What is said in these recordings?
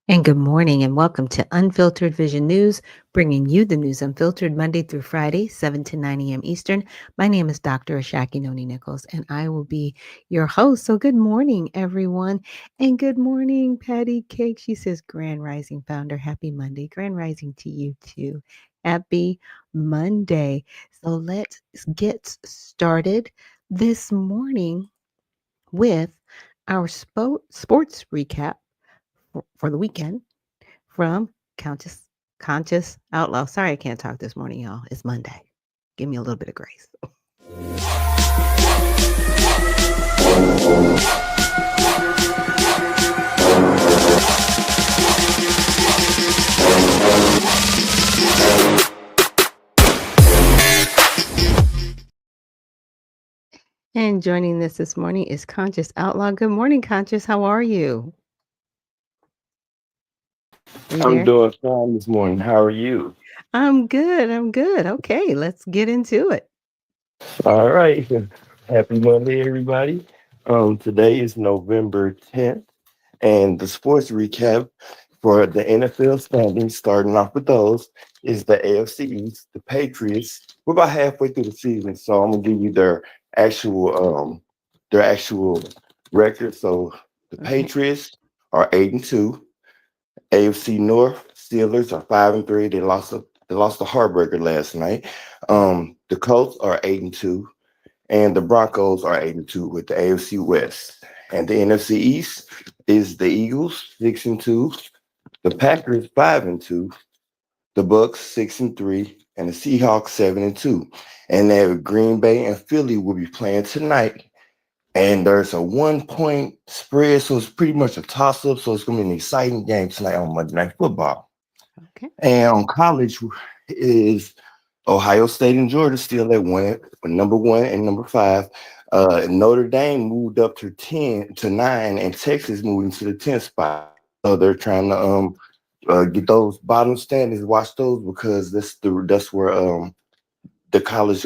And good morning, and welcome to Unfiltered Vision News, bringing you the news unfiltered Monday through Friday, 7 to 9 a.m. Eastern. My name is Dr. Ashaki Noni Nichols, and I will be your host. So, good morning, everyone. And good morning, Patty Cake. She says, Grand Rising Founder, happy Monday. Grand Rising to you, too. Happy Monday. So, let's get started this morning with our sports recap for the weekend from Conscious Outlaw. Sorry, I can't talk this morning, y'all. It's Monday. Give me a little bit of grace. And joining us this morning is Conscious Outlaw. Good morning, Conscious. How are you? Are you I'm there? doing fine this morning. How are you? I'm good. I'm good. Okay, let's get into it. All right. Happy Monday, everybody. Today is November 10th, and the sports recap for the NFL standings, starting off with those, is the AFC East, the Patriots. We're about halfway through the season, so I'm gonna give you their actual record. So the Okay. Patriots are 8-2. AFC North Steelers are 5-3. They lost a heartbreaker last night. The Colts are 8-2, and the Broncos are 8-2 with the AFC West. And the NFC East is the Eagles 6-2, the Packers 5-2, the Bucks 6-3, and the Seahawks 7-2. And then Green Bay and Philly will be playing tonight, and there's a 1 point spread, so it's pretty much a toss up. So it's going to be an exciting game tonight on Monday Night Football. Okay. And on college is Ohio State and Georgia still at number one and number five. Notre Dame moved up to 9, and Texas moved into the 10th spot. So they're trying to get those bottom standings, watch those because that's where the college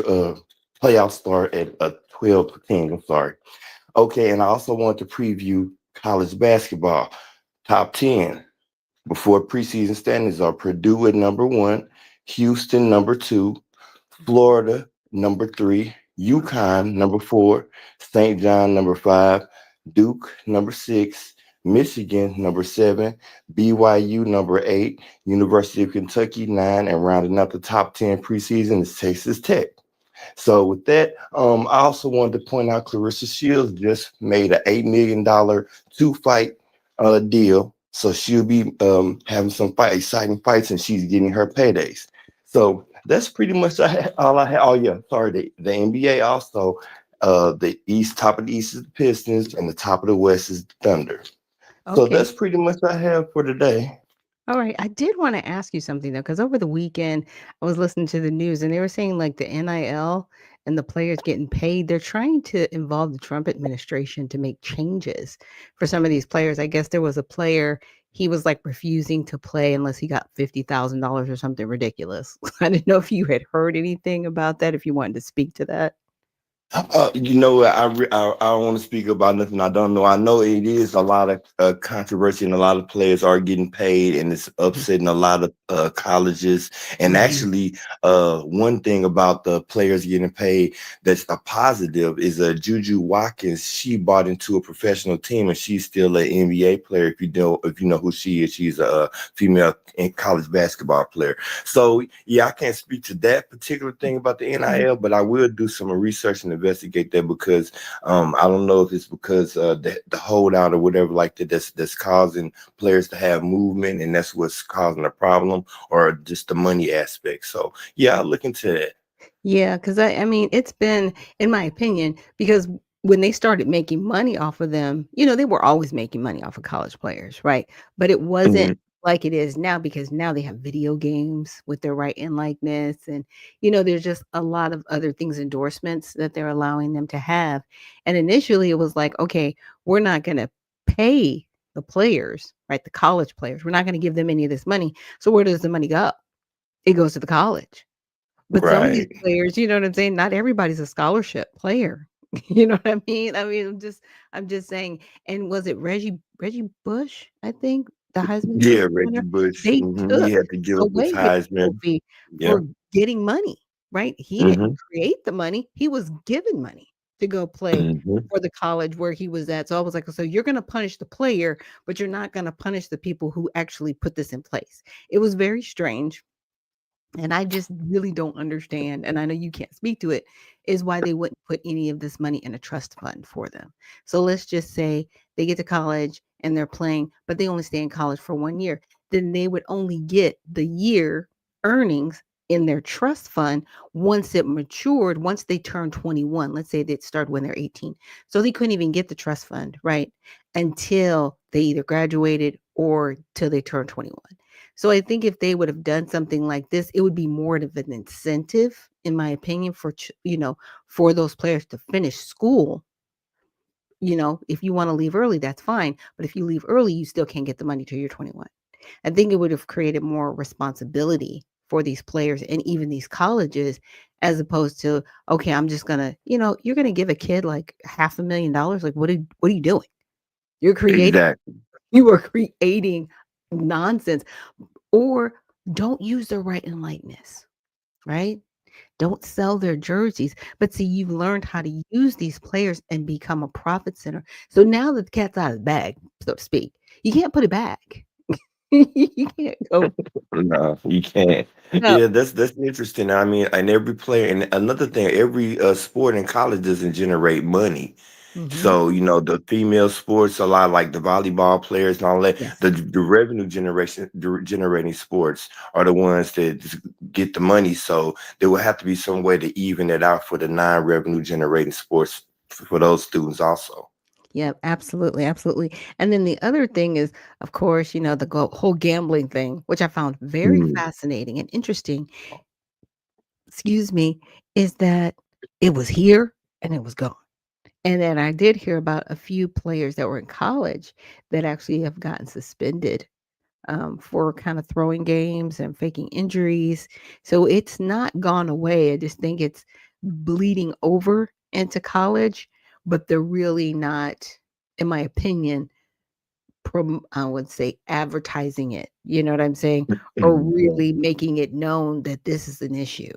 playoffs start at 12 to 10. I'm sorry. Okay, and I also want to preview college basketball top 10 before preseason standings are Purdue at number one, Houston number two, Florida number three, UConn number four, St. John number five, Duke number six, Michigan number seven, BYU number eight, University of Kentucky nine, and rounding out the top 10 preseason is Texas Tech. So with that, I also wanted to point out Clarissa Shields just made an $8 million two-fight deal. So she'll be having some exciting fights, and she's getting her paydays. So that's pretty much all I had. Oh yeah, sorry. The NBA also, the top of the East is the Pistons, and the top of the West is the Thunder. So Okay. that's pretty much what I have for today. All right. I did want to ask you something though, because over the weekend I was listening to the news and they were saying like the NIL and the players getting paid, they're trying to involve the Trump administration to make changes for some of these players. I guess there was a player, he was like refusing to play unless he got $50,000 or something ridiculous. I didn't know if you had heard anything about that, if you wanted to speak to that. I don't want to speak about nothing I don't know. I know it is a lot of controversy, and a lot of players are getting paid, and it's upsetting a lot of colleges. And Mm-hmm. actually, one thing about the players getting paid that's a positive is Juju Watkins. She bought into a professional team, and she's still an NBA player. If you know who she is, she's a female in college basketball player. So yeah, I can't speak to that particular thing about the Hmm. NIL, but I will do some research and investigate that because I don't know if it's because the holdout or whatever like that that's causing players to have movement, and that's what's causing the problem, or just the money aspect. So yeah, I'll look into that. Yeah, because I mean, it's been, in my opinion, because when they started making money off of them, they were always making money off of college players, right? But it wasn't Mhm. like it is now because now they have video games with their right and likeness. And, there's just a lot of other things, endorsements that they're allowing them to have. And initially it was like, okay, we're not going to pay the players, right? The college players. We're not going to give them any of this money. So where does the money go? It goes to the college. But some of these Right. players, you know what I'm saying? Not everybody's a scholarship player. You know what I mean? I mean, I'm just saying. And was it Reggie Bush? I think the Heisman Yeah, Trophy Reggie winner, Bush. they He took had to give up his away his Heisman. trophy Yeah. for getting money, right? He didn't Hmm. create the money, he was given money to go play Hmm. for the college where he was at. So I was like, "So you're gonna punish the player, but you're not gonna punish the people who actually put this in place." It was very strange. And I just really don't understand, and I know you can't speak to it, is why they wouldn't put any of this money in a trust fund for them. So let's just say they get to college and they're playing, but they only stay in college for 1 year. Then they would only get the year earnings in their trust fund once it matured, once they turned 21. Let's say they start when they're 18. So they couldn't even get the trust fund, right? Until they either graduated or till they turned 21. So I think if they would have done something like this, it would be more of an incentive, in my opinion, for for those players to finish school. If you want to leave early, that's fine. But if you leave early, you still can't get the money till you're 21. I think it would have created more responsibility for these players and even these colleges, as opposed to, okay, I'm just gonna, you're gonna give a kid like $500,000. Like, what are you doing? You're creating, Exactly. you are creating nonsense. Or don't use their right and likeness, right? Don't sell their jerseys. But see, you've learned how to use these players and become a profit center. So now that the cat's out of the bag, so to speak, you can't put it back. You can't go, No, you can't. no. Yeah, that's interesting. I mean, and every player, and another thing, every sport in college doesn't generate money. Mhm. So, the female sports, a lot like the volleyball players and all that, Yes. the revenue generating sports are the ones that just get the money. So there will have to be some way to even it out for the non-revenue generating sports for those students also. Yeah, absolutely, absolutely. And then the other thing is, of course, the whole gambling thing, which I found very Mm. fascinating and interesting, excuse me, is that it was here and it was gone. And then I did hear about a few players that were in college that actually have gotten suspended for kind of throwing games and faking injuries. So it's not gone away. I just think it's bleeding over into college, but they're really not, in my opinion, I would say advertising it. You know what I'm saying? Or really making it known that this is an issue.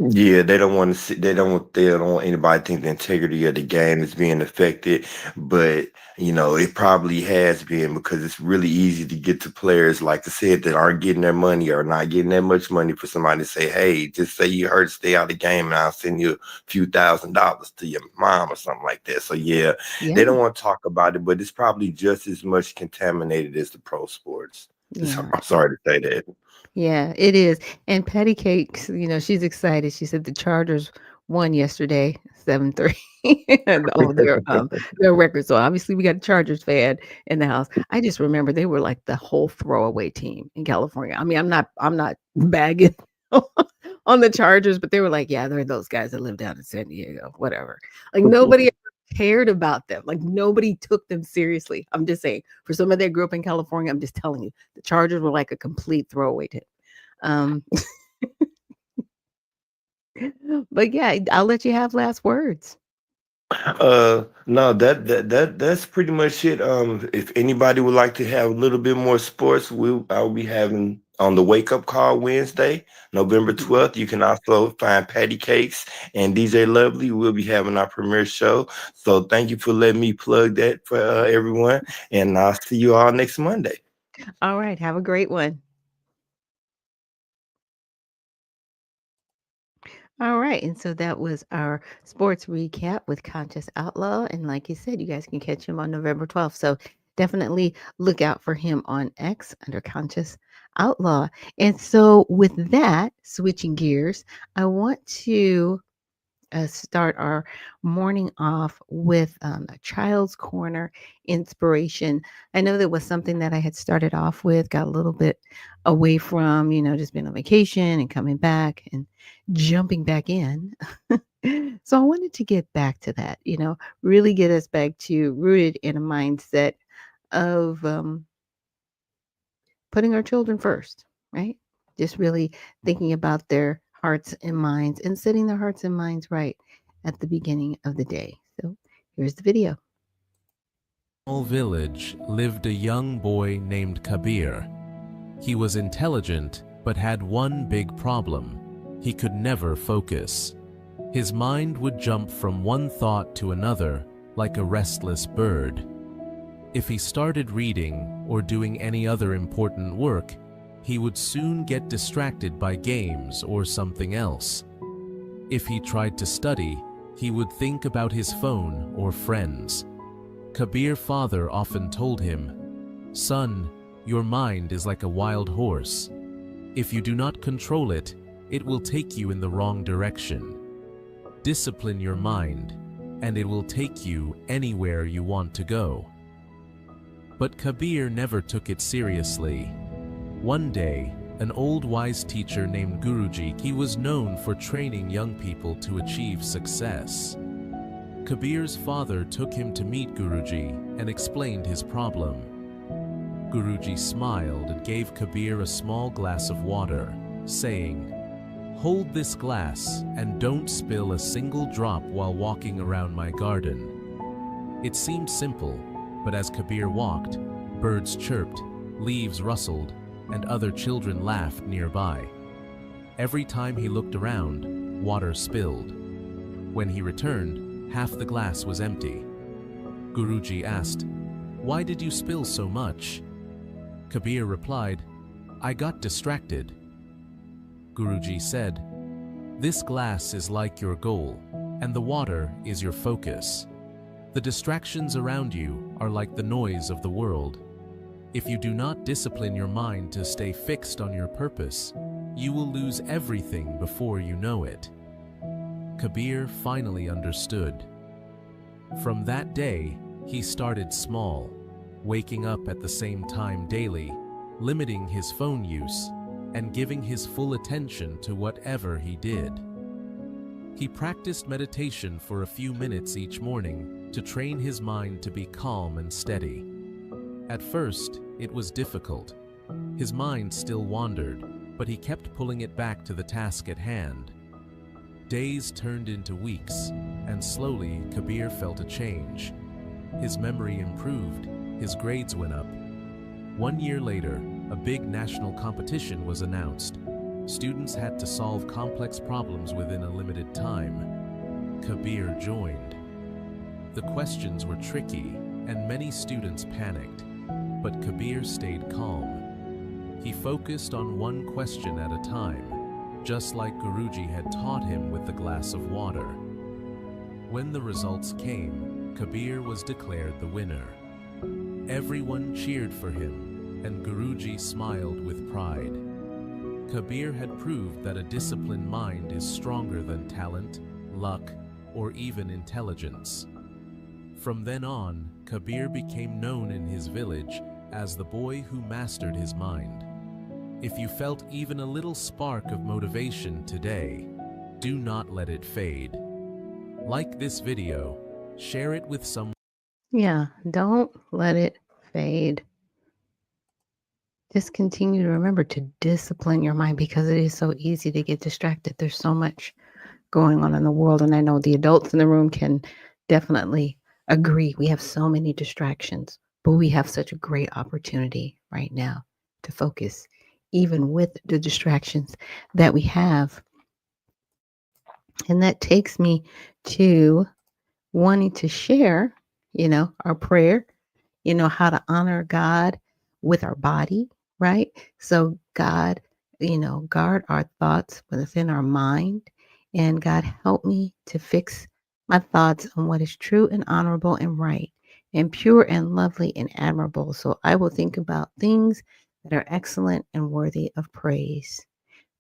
Yeah, they don't want to see, they don't want anybody to think the integrity of the game is being affected, but it probably has been because it's really easy to get to players like I said that aren't getting their money or not getting that much money for somebody to say, hey, just say you hurt, stay out of the game, and I'll send you a few $1,000s to your mom or something like that. So yeah, Yeah, they don't want to talk about it, but it's probably just as much contaminated as the pro sports. yeah. I'm sorry to say that. Yeah, it is. And Patty Cakes, she's excited. She said the Chargers won yesterday, 7-3. And oh, their record. So obviously we got a Chargers fan in the house. I just remember they were like the whole throwaway team in California. I mean, I'm not bagging on the Chargers, but they were like, yeah, they're those guys that live down in San Diego, whatever. Like nobody ever cared about them. Like nobody took them seriously. I'm just saying, for somebody that grew up in California, I'm just telling you, the Chargers were like a complete throwaway team. Um, but yeah, I'll let you have last words. No, that's pretty much it. If anybody would like to have a little bit more sports, I'll be having on the Wake Up Call Wednesday, November Mhm. 12th. You can also find Patty Cakes and DJ Lovely. We'll be having our premiere show. So thank you for letting me plug that for everyone, and I'll see you all next Monday. All right, have a great one. All right, and so that was our sports recap with Conscious Outlaw, and like you said, you guys can catch him on November 12th. So definitely look out for him on X under Conscious Outlaw. And so with that, switching gears, I want to start our morning off with a child's corner inspiration. I know that was something that I had started off with, got a little bit away from, just being on vacation and coming back and jumping back in. So I wanted to get back to that, really get us back to rooted in a mindset of putting our children first, right? Just really thinking about their hearts and minds and setting their hearts and minds right at the beginning of the day. So here's the video. small village lived a young boy named Kabir. He was intelligent, but had one big problem. He could never focus. His mind would jump from one thought to another like a restless bird. If he started reading or doing any other important work, he would soon get distracted by games or something else. If he tried to study, he would think about his phone or friends. Kabir's father often told him, "Son, your mind is like a wild horse. If you do not control it, it will take you in the wrong direction. Discipline your mind, and it will take you anywhere you want to go." But Kabir never took it seriously. One day, an old wise teacher named Guruji, he was known for training young people to achieve success. Kabir's father took him to meet Guruji and explained his problem. Guruji smiled and gave Kabir a small glass of water, saying, "Hold this glass and don't spill a single drop while walking around my garden." It seemed simple, but as Kabir walked, birds chirped, leaves rustled, and other children laughed nearby. Every time he looked around, water spilled. When he returned, half the glass was empty. Guruji asked, "Why did you spill so much?" Kabir replied, "I got distracted." Guruji said, "This glass is like your goal, and the water is your focus. The distractions around you are like the noise of the world. If you do not discipline your mind to stay fixed on your purpose, you will lose everything before you know it." Kabir finally understood. From that day, he started small, waking up at the same time daily, limiting his phone use, and giving his full attention to whatever he did. He practiced meditation for a few minutes each morning to train his mind to be calm and steady. At first, it was difficult. His mind still wandered, but he kept pulling it back to the task at hand. Days turned into weeks, and slowly Kabir felt a change. His memory improved, his grades went up. 1 year later, a big national competition was announced. Students had to solve complex problems within a limited time. Kabir joined. The questions were tricky, and many students panicked. But Kabir stayed calm. He focused on one question at a time, just like Guruji had taught him with the glass of water. When the results came, Kabir was declared the winner. Everyone cheered for him, and Guruji smiled with pride. Kabir had proved that a disciplined mind is stronger than talent, luck, or even intelligence. From then on, Kabir became known in his village as the boy who mastered his mind. If you felt even a little spark of motivation today, do not let it fade. Like this video, share it with someone. Yeah, don't let it fade. Just continue to remember to discipline your mind because it is so easy to get distracted. There's so much going on in the world, and I know the adults in the room can definitely agree. We have so many distractions, but we have such a great opportunity right now to focus, even with the distractions that we have. And that takes me to wanting to share, our prayer, how to honor God with our body, right? So God, guard our thoughts within our mind. And God, help me to fix my thoughts on what is true and honorable and right and pure and lovely and admirable. So I will think about things that are excellent and worthy of praise.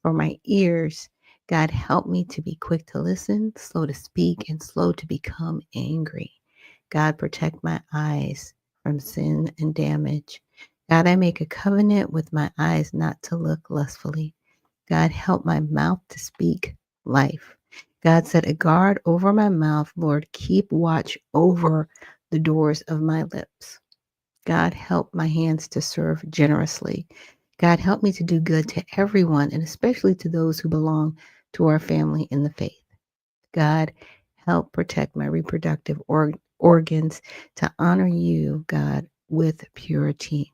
For my ears, God, help me to be quick to listen, slow to speak, and slow to become angry. God, protect my eyes from sin and damage. God, I make a covenant with my eyes not to look lustfully. God, help my mouth to speak life. God, set a guard over my mouth. Lord, keep watch over the doors of my lips. God, help my hands to serve generously. God, help me to do good to everyone, and especially to those who belong to our family in the faith. God, help protect my reproductive organs to honor you, God, with purity.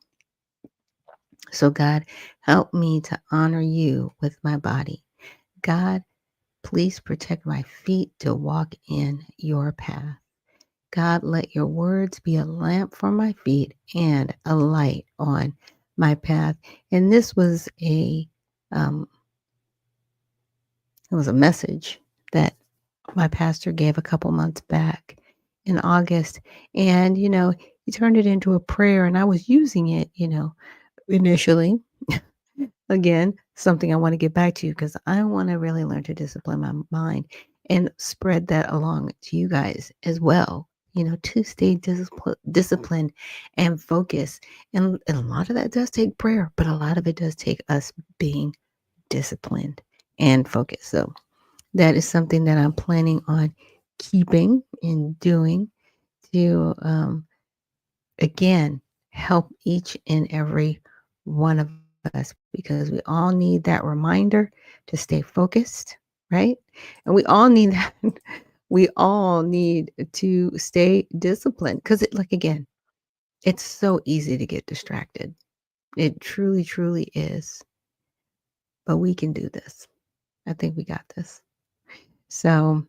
So, God, help me to honor you with my body. God, please protect my feet to walk in your path. God, let your words be a lamp for my feet and a light on my path. And this was a message that my pastor gave a couple months back in August. And, he turned it into a prayer, and I was using it, initially. Again, something I want to get back to because I want to really learn to discipline my mind and spread that along to you guys as well, to stay disciplined and focused. And a lot of that does take prayer, but a lot of it does take us being disciplined and focused. So that is something that I'm planning on keeping and doing to, again, help each and every one of us, because we all need that reminder to stay focused, right? And we all need that. We all need to stay disciplined because, again, it's so easy to get distracted. It truly, truly is. But we can do this. I think we got this. So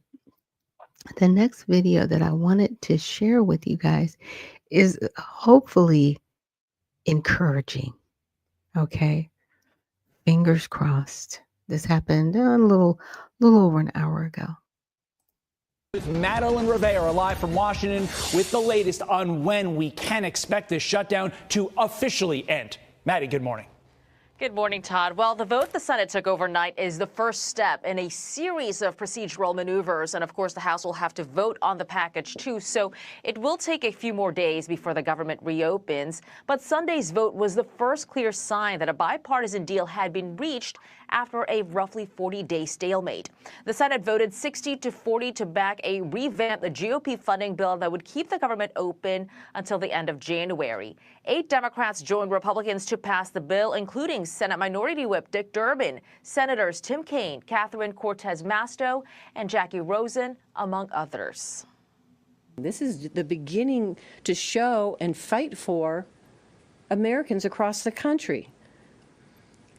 the next video that I wanted to share with you guys is hopefully encouraging. Okay. Fingers crossed. This happened a little over an hour ago. Madeline Rivera live from Washington with the latest on when we can expect this shutdown to officially end. Maddie, good morning. Good morning, Todd. Well, the vote the Senate took overnight is the first step in a series of procedural maneuvers. And of course, the House will have to vote on the package, too. So it will take a few more days before the government reopens. But Sunday's vote was the first clear sign that a bipartisan deal had been reached after a roughly 40-day stalemate. The Senate voted 60-40 to back a revamped GOP funding bill that would keep the government open until the end of January. 8 Democrats joined Republicans to pass the bill, including Senate Minority Whip Dick Durbin, Senators Tim Kaine, Catherine Cortez Masto, and Jackie Rosen, among others. This is the beginning to show and fight for Americans across the country.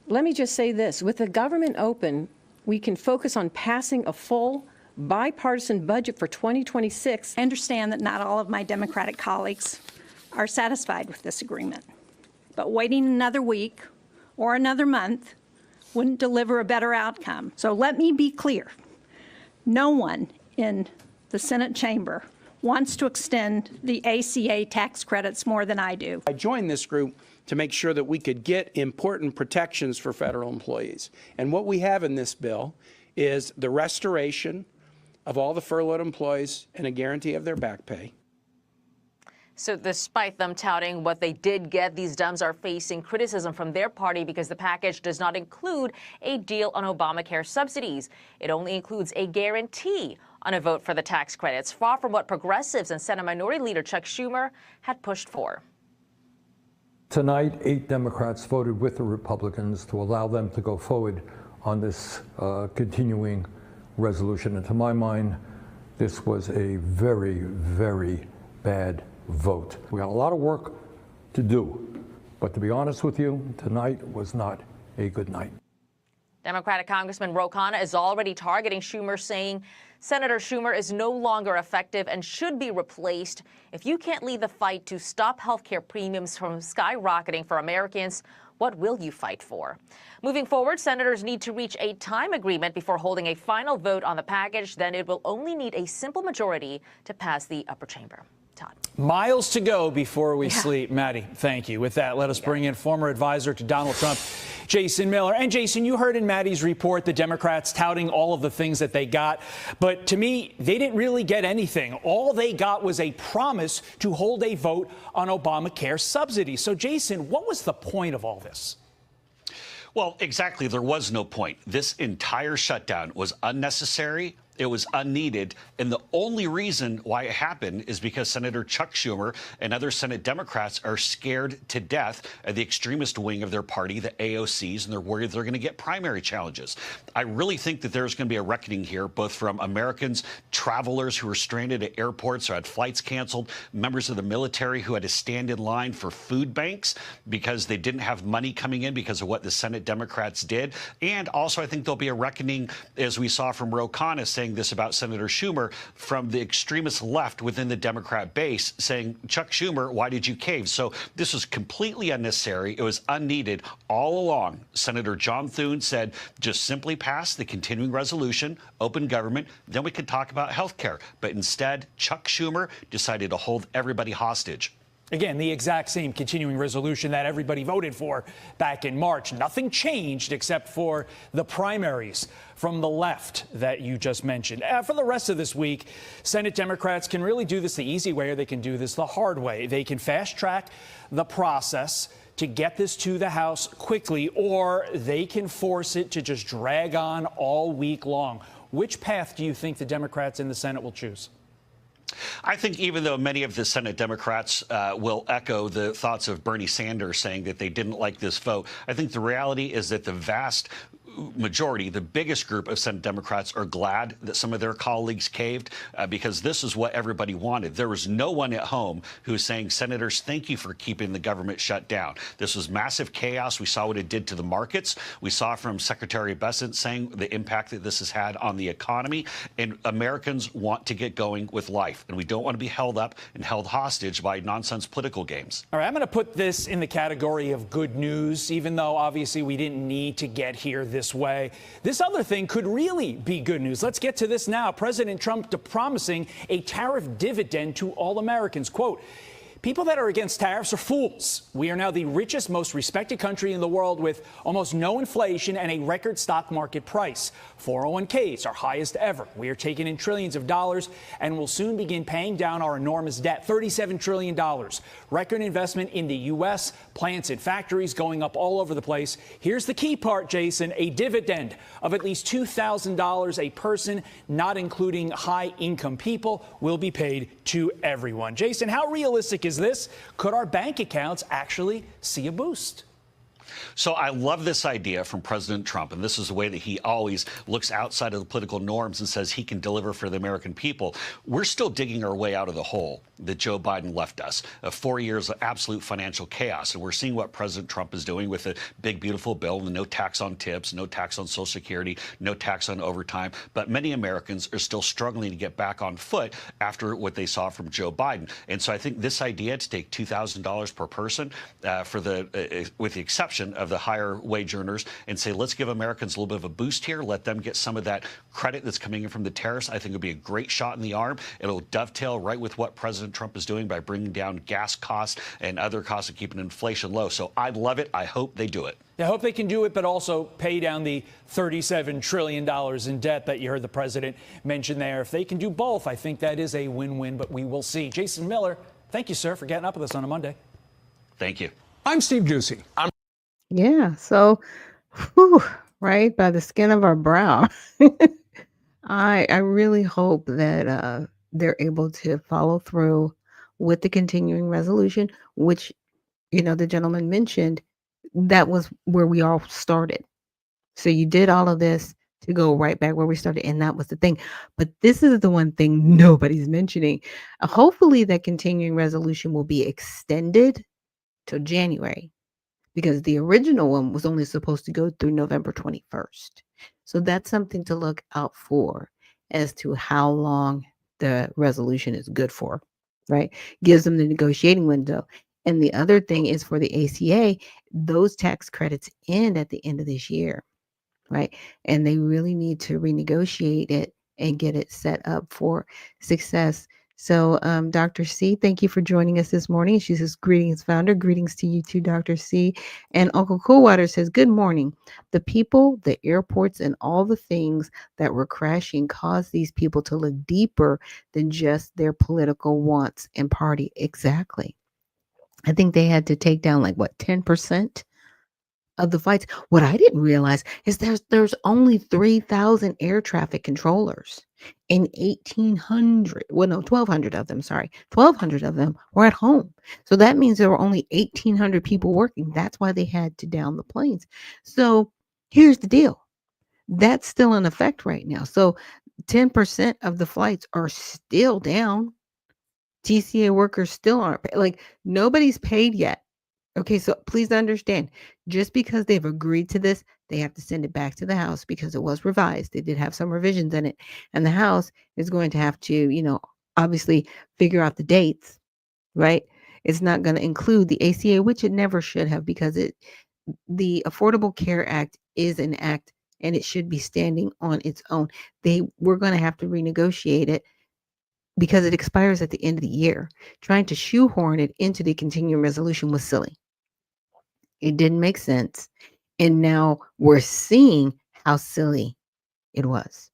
Let me just say this. With the government open, we can focus on passing a full bipartisan budget for 2026. I understand that not all of my Democratic colleagues are satisfied with this agreement, but waiting another week or another month wouldn't deliver a better outcome. So let me be clear. No one in the Senate chamber wants to extend the ACA tax credits more than I do. I joined this group to make sure that we could get important protections for federal employees. And what we have in this bill is the restoration of all the furloughed employees and a guarantee of their back pay. So despite them touting what they did get, these Dems are facing criticism from their party because the package does not include a deal on Obamacare subsidies. It only includes a guarantee on a vote for the tax credits, far from what progressives and Senate Minority Leader Chuck Schumer had pushed for. Tonight, 8 Democrats voted with the Republicans to allow them to go forward on this continuing resolution. And to my mind, this was a very, very bad vote. We got a lot of work to do, but to be honest with you, tonight was not a good night. Democratic Congressman Ro Khanna is already targeting Schumer, saying Senator Schumer is no longer effective and should be replaced. If you can't lead the fight to stop health care premiums from skyrocketing for Americans, what will you fight for? Moving forward, senators need to reach a time agreement before holding a final vote on the package. Then it will only need a simple majority to pass the upper chamber. Todd. Miles to go before we sleep. Maddie, thank you. With that, let us bring in former advisor to Donald Trump, Jason Miller. And Jason, you heard in Maddie's report the Democrats touting all of the things that they got. But to me, they didn't really get anything. All they got was a promise to hold a vote on Obamacare subsidies. So, Jason, what was the point of all this? Well, exactly. There was no point. This entire shutdown was unnecessary It was unneeded. And the only reason why it happened is because Senator Chuck Schumer and other Senate Democrats are scared to death of the extremist wing of their party, the AOCs, and they're worried they're going to get primary challenges. I really think that there's going to be a reckoning here, both from Americans, travelers who were stranded at airports or had flights canceled, members of the military who had to stand in line for food banks because they didn't have money coming in because of what the Senate Democrats did. And also, I think there'll be a reckoning, as we saw from Ro Khanna saying this about Senator Schumer, from the extremist left within the Democrat base saying, Chuck Schumer, why did you cave? So this was completely unnecessary. It was unneeded all along. Senator John Thune said, just simply pass the continuing resolution, open government, then we could talk about health care. But instead, Chuck Schumer decided to hold everybody hostage. Again, the exact same continuing resolution that everybody voted for back in March. Nothing changed except for the primaries from the left that you just mentioned. For the rest of this week, Senate Democrats can really do this the easy way, or they can do this the hard way. They can fast track the process to get this to the House quickly, or they can force it to just drag on all week long. Which path do you think the Democrats in the Senate will choose? I think even though many of the Senate Democrats will echo the thoughts of Bernie Sanders saying that they didn't like this vote, I think the reality is that the vast majority, the biggest group of Senate Democrats, are glad that some of their colleagues caved because this is what everybody wanted. There was no one at home who was saying, Senators, thank you for keeping the government shut down. This was massive chaos. We saw what it did to the markets. We saw from Secretary Bessent saying the impact that this has had on the economy. And Americans want to get going with life. And we don't want to be held up and held hostage by nonsense political games. All right, I'm going to put this in the category of good news, even though obviously we didn't need to get here this way. This other thing could really be good news. Let's get to this now. President Trump promising a tariff dividend to all Americans. Quote, people that are against tariffs are fools. We are now the richest, most respected country in the world with almost no inflation and a record stock market price. 401ks are highest ever. We are taking in trillions of dollars and will soon begin paying down our enormous debt, $37 trillion. Record investment in the U.S., plants and factories going up all over the place. Here's the key part, Jason, a dividend of at least $2,000 a person, not including high-income people, will be paid to everyone. Jason, how realistic is this? Could our bank accounts actually see a boost? So I love this idea from President Trump, and this is the way that he always looks outside of the political norms and says he can deliver for the American people. We're still digging our way out of the hole that Joe Biden left us, 4 years of absolute financial chaos. And we're seeing what President Trump is doing with the big, beautiful bill, the no tax on tips, no tax on Social Security, no tax on overtime. But many Americans are still struggling to get back on foot after what they saw from Joe Biden. And so I think this idea to take $2,000 per person with the exception of the higher wage earners and say, let's give Americans a little bit of a boost here, let them get some of that credit that's coming in from the tariffs, I think would be a great shot in the arm. It'll dovetail right with what President Trump is doing by bringing down gas costs and other costs of keeping inflation low. So I love it. I hope they do it. I hope they can do it, but also pay down the $37 trillion in debt that you heard the president mention there. If they can do both, I think that is a win-win, but we will see. Jason Miller, thank you, sir, for getting up with us on a Monday. Thank you. I'm Steve Doocy. Yeah. So, right by the skin of our brow, I really hope that they're able to follow through with the continuing resolution, which, the gentleman mentioned, that was where we all started. So you did all of this to go right back where we started. And that was the thing. But this is the one thing nobody's mentioning. Hopefully that continuing resolution will be extended till January, because the original one was only supposed to go through November 21st. So that's something to look out for as to how long the resolution is good for, right? Gives them the negotiating window. And the other thing is for the ACA, those tax credits end at the end of this year, right? And they really need to renegotiate it and get it set up for success. So, Dr. C, thank you for joining us this morning. She says, greetings, founder. Greetings to you too, Dr. C. And Uncle Coolwater says, good morning. The people, the airports, and all the things that were crashing caused these people to look deeper than just their political wants and party. Exactly. I think they had to take down 10%? of the flights. What I didn't realize is there's only 3,000 air traffic controllers and 1,800, well, no, 1,200 of them, sorry. 1,200 of them were at home. So that means there were only 1,800 people working. That's why they had to down the planes. So here's the deal. That's still in effect right now. So 10% of the flights are still down. TCA workers still aren't paid. Like, nobody's paid yet. Okay, so please understand, just because they've agreed to this, they have to send it back to the House because it was revised. They did have some revisions in it. And the House is going to have to, obviously figure out the dates, right? It's not going to include the ACA, which it never should have, because the Affordable Care Act is an act and it should be standing on its own. We're going to have to renegotiate it because it expires at the end of the year. Trying to shoehorn it into the continuing resolution was silly. It didn't make sense. And now we're seeing how silly it was,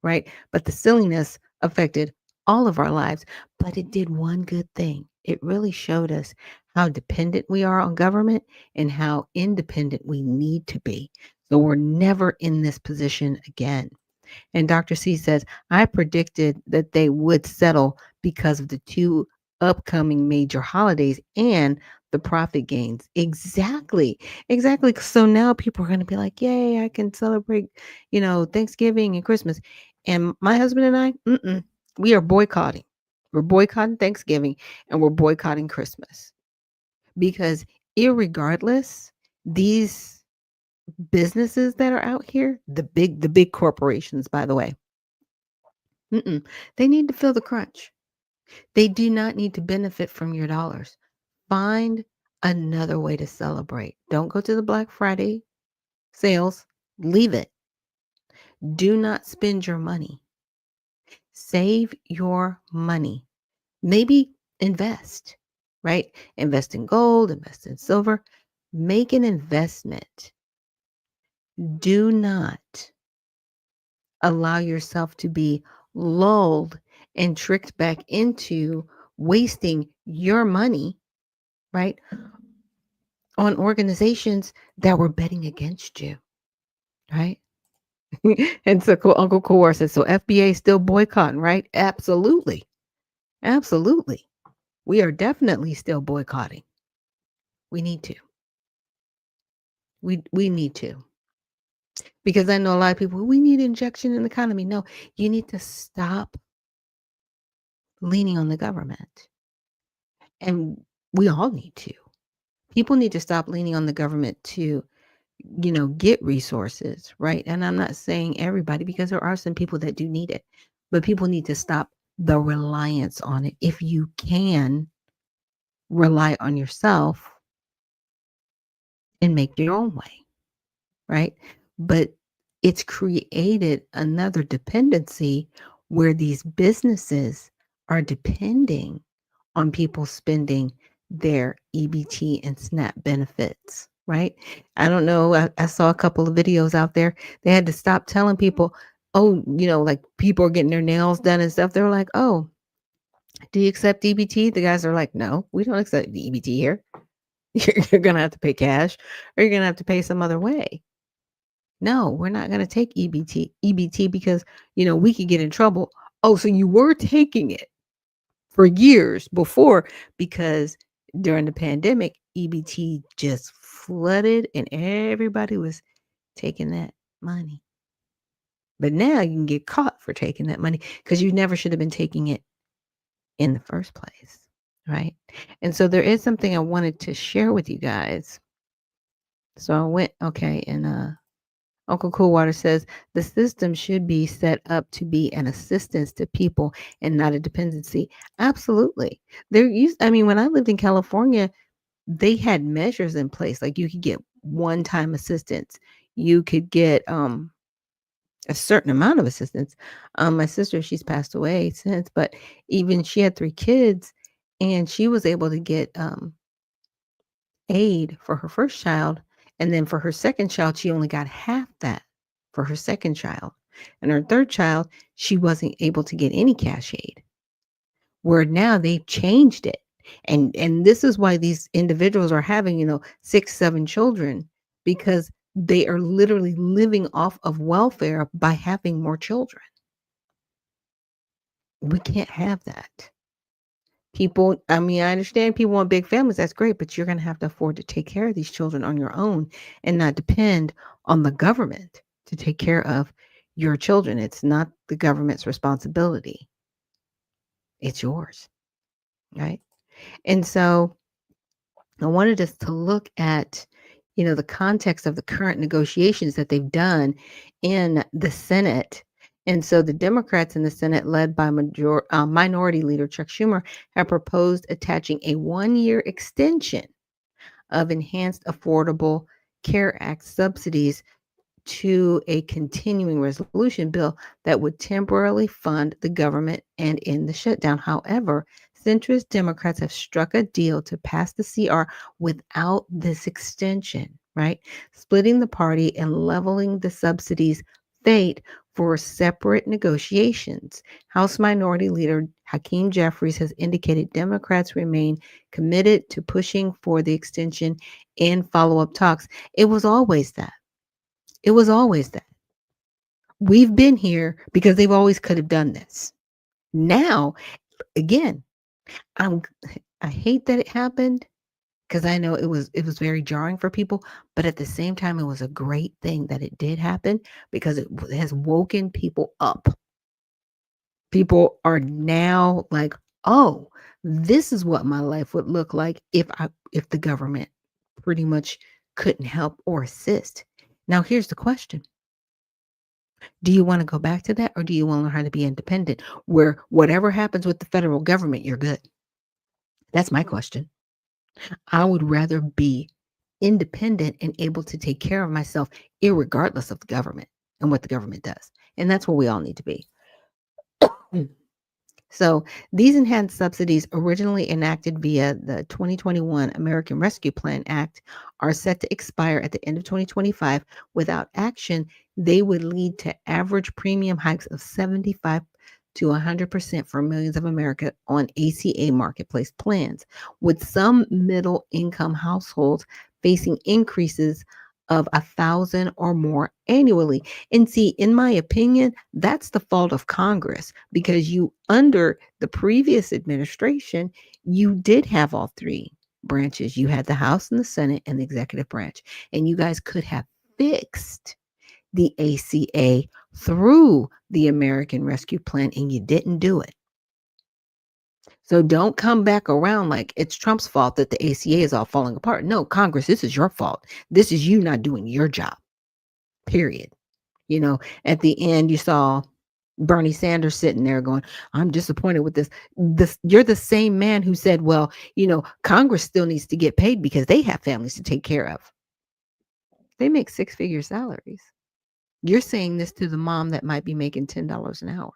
right? But the silliness affected all of our lives. But it did one good thing. It really showed us how dependent we are on government and how independent we need to be. So we're never in this position again. And Dr. C says, I predicted that they would settle because of the two upcoming major holidays and the profit gains. Exactly. Exactly. So now people are going to be like, yay, I can celebrate, Thanksgiving and Christmas. And my husband and I, we are boycotting. We're boycotting Thanksgiving and we're boycotting Christmas because irregardless, these businesses that are out here, the big corporations, by the way, they need to feel the crunch. They do not need to benefit from your dollars. Find another way to celebrate. Don't go to the Black Friday sales. Leave it. Do not spend your money. Save your money. Maybe invest, right? Invest in gold, invest in silver. Make an investment. Do not allow yourself to be lulled and tricked back into wasting your money, right, on organizations that were betting against you, right? And so Uncle Kowar says, so FBA still boycotting, right? Absolutely. Absolutely. We are definitely still boycotting. We need to. We need to. Because I know a lot of people, we need injection in the economy. No, you need to stop leaning on the government. And we all need to. People need to stop leaning on the government to, get resources, right? And I'm not saying everybody, because there are some people that do need it, but people need to stop the reliance on it. If you can rely on yourself and make your own way, right? But it's created another dependency where these businesses are depending on people spending their EBT and SNAP benefits, right? I don't know. I saw a couple of videos out there. They had to stop telling people, oh, like people are getting their nails done and stuff. They're like, oh, do you accept EBT? The guys are like, no, we don't accept the EBT here. You're going to have to pay cash or you're going to have to pay some other way. No, we're not going to take EBT because, we could get in trouble. Oh, so you were taking it for years before, because during the pandemic, EBT just flooded and everybody was taking that money. But now you can get caught for taking that money because you never should have been taking it in the first place, right? And so there is something I wanted to share with you guys. So I went, okay, and Uncle Coolwater says the system should be set up to be an assistance to people and not a dependency. Absolutely. When I lived in California, they had measures in place. Like you could get one-time assistance. You could get a certain amount of assistance. My sister, she's passed away since, but even she had 3 kids and she was able to get aid for her first child. And then for her second child, she only got half that for her second child. And her third child, she wasn't able to get any cash aid. Where now they've changed it. And this is why these individuals are having, 6, 7 children, because they are literally living off of welfare by having more children. We can't have that. People, I mean, I understand people want big families. That's great, but you're going to have to afford to take care of these children on your own and not depend on the government to take care of your children. It's not the government's responsibility. It's yours, right? And so I wanted us to look at, the context of the current negotiations that they've done in the Senate. And so the Democrats in the Senate, led by Minority Leader Chuck Schumer, have proposed attaching a 1-year extension of Enhanced Affordable Care Act subsidies to a continuing resolution bill that would temporarily fund the government and end the shutdown. However, centrist Democrats have struck a deal to pass the CR without this extension, right? Splitting the party and leveling the subsidies fate for separate negotiations. House Minority Leader Hakeem Jeffries has indicated Democrats remain committed to pushing for the extension in follow-up talks. It was always that. It was always that. We've been here because they've always could have done this. Now, again, I hate that it happened because I know it was very jarring for people, but at the same time, it was a great thing that it did happen because it has woken people up. People are now like, oh, this is what my life would look like if the government pretty much couldn't help or assist. Now, here's the question. Do you want to go back to that, or do you want to learn how to be independent where whatever happens with the federal government, you're good? That's my question. I would rather be independent and able to take care of myself irregardless of the government and what the government does. And that's where we all need to be. So these enhanced subsidies, originally enacted via the 2021 American Rescue Plan Act, are set to expire at the end of 2025. Without action, they would lead to average premium hikes of 75 to 100% for millions of Americans on ACA marketplace plans, with some middle income households facing increases of $1,000 or more annually. And see, in my opinion, that's the fault of Congress, because under the previous administration, you did have all three branches. You had the House and the Senate and the executive branch, and you guys could have fixed the ACA through the American Rescue Plan, and you didn't do it. So don't come back around like it's Trump's fault that the ACA is all falling apart. No, Congress, this is your fault. This is you not doing your job, period. At the end, you saw Bernie Sanders sitting there going, I'm disappointed with this. You're the same man who said, well, Congress still needs to get paid because they have families to take care of. They make 6-figure salaries. You're saying this to the mom that might be making $10 an hour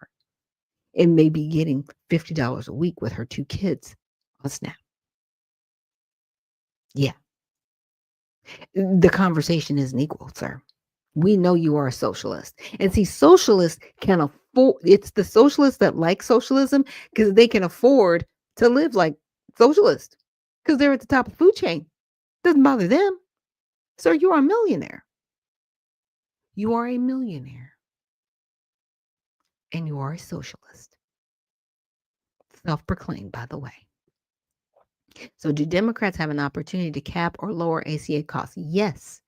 and may be getting $50 a week with her 2 kids on SNAP. Yeah. The conversation isn't equal, sir. We know you are a socialist. And see, socialists can afford, it's the socialists that like socialism because they can afford to live like socialists because they're at the top of the food chain. Doesn't bother them. Sir, you are a millionaire. You are a millionaire. And you are a socialist. Self-proclaimed, by the way. So do Democrats have an opportunity to cap or lower ACA costs? Yes.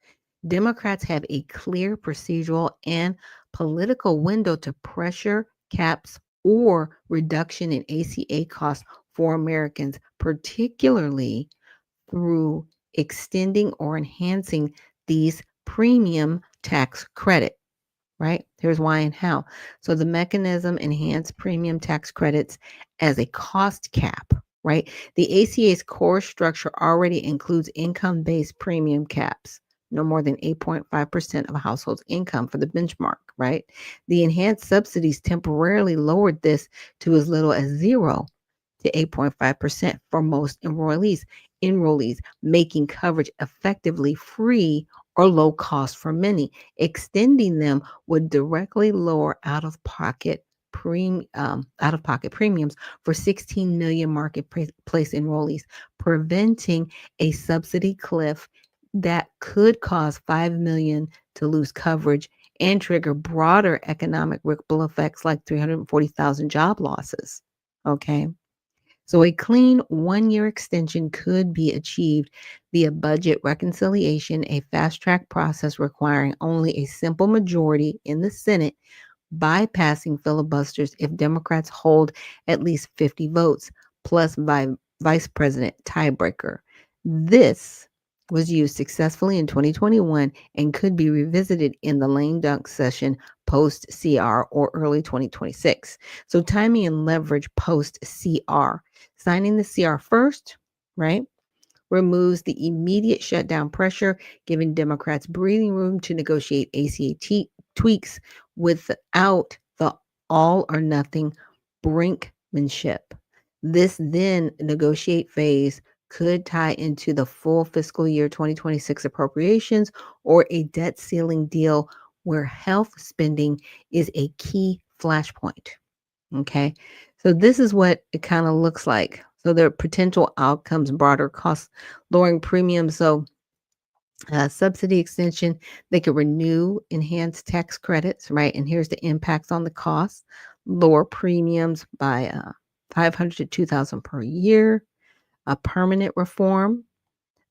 Democrats have a clear procedural and political window to pressure caps or reduction in ACA costs for Americans, particularly through extending or enhancing these premium tax credit. Right? Here's why and how. So the mechanism enhanced premium tax credits as a cost cap, right? The ACA's core structure already includes income-based premium caps, no more than 8.5% of a household's income for the benchmark, right? The enhanced subsidies temporarily lowered this to as little as 0 to 8.5% for most enrollees, making coverage effectively free or low cost for many. Extending them would directly lower out-of-pocket premiums for 16 million marketplace enrollees, preventing a subsidy cliff that could cause 5 million to lose coverage and trigger broader economic ripple effects like 340,000 job losses. Okay. So a clean 1-year extension could be achieved via budget reconciliation, a fast track process requiring only a simple majority in the Senate, bypassing filibusters if Democrats hold at least 50 votes, plus vice president tiebreaker. This was used successfully in 2021 and could be revisited in the lame dunk session post CR or early 2026. So timing and leverage post CR. Signing the CR first, right, removes the immediate shutdown pressure, giving Democrats breathing room to negotiate ACA tweaks without the all or nothing brinkmanship. This then negotiate phase could tie into the full fiscal year 2026 appropriations or a debt ceiling deal where health spending is a key flashpoint. Okay. So this is what it kind of looks like. So there are potential outcomes, broader cost, lowering premiums. So subsidy extension, they could renew enhanced tax credits, right? And here's the impacts on the cost: lower premiums by 500 to 2,000 per year. A permanent reform,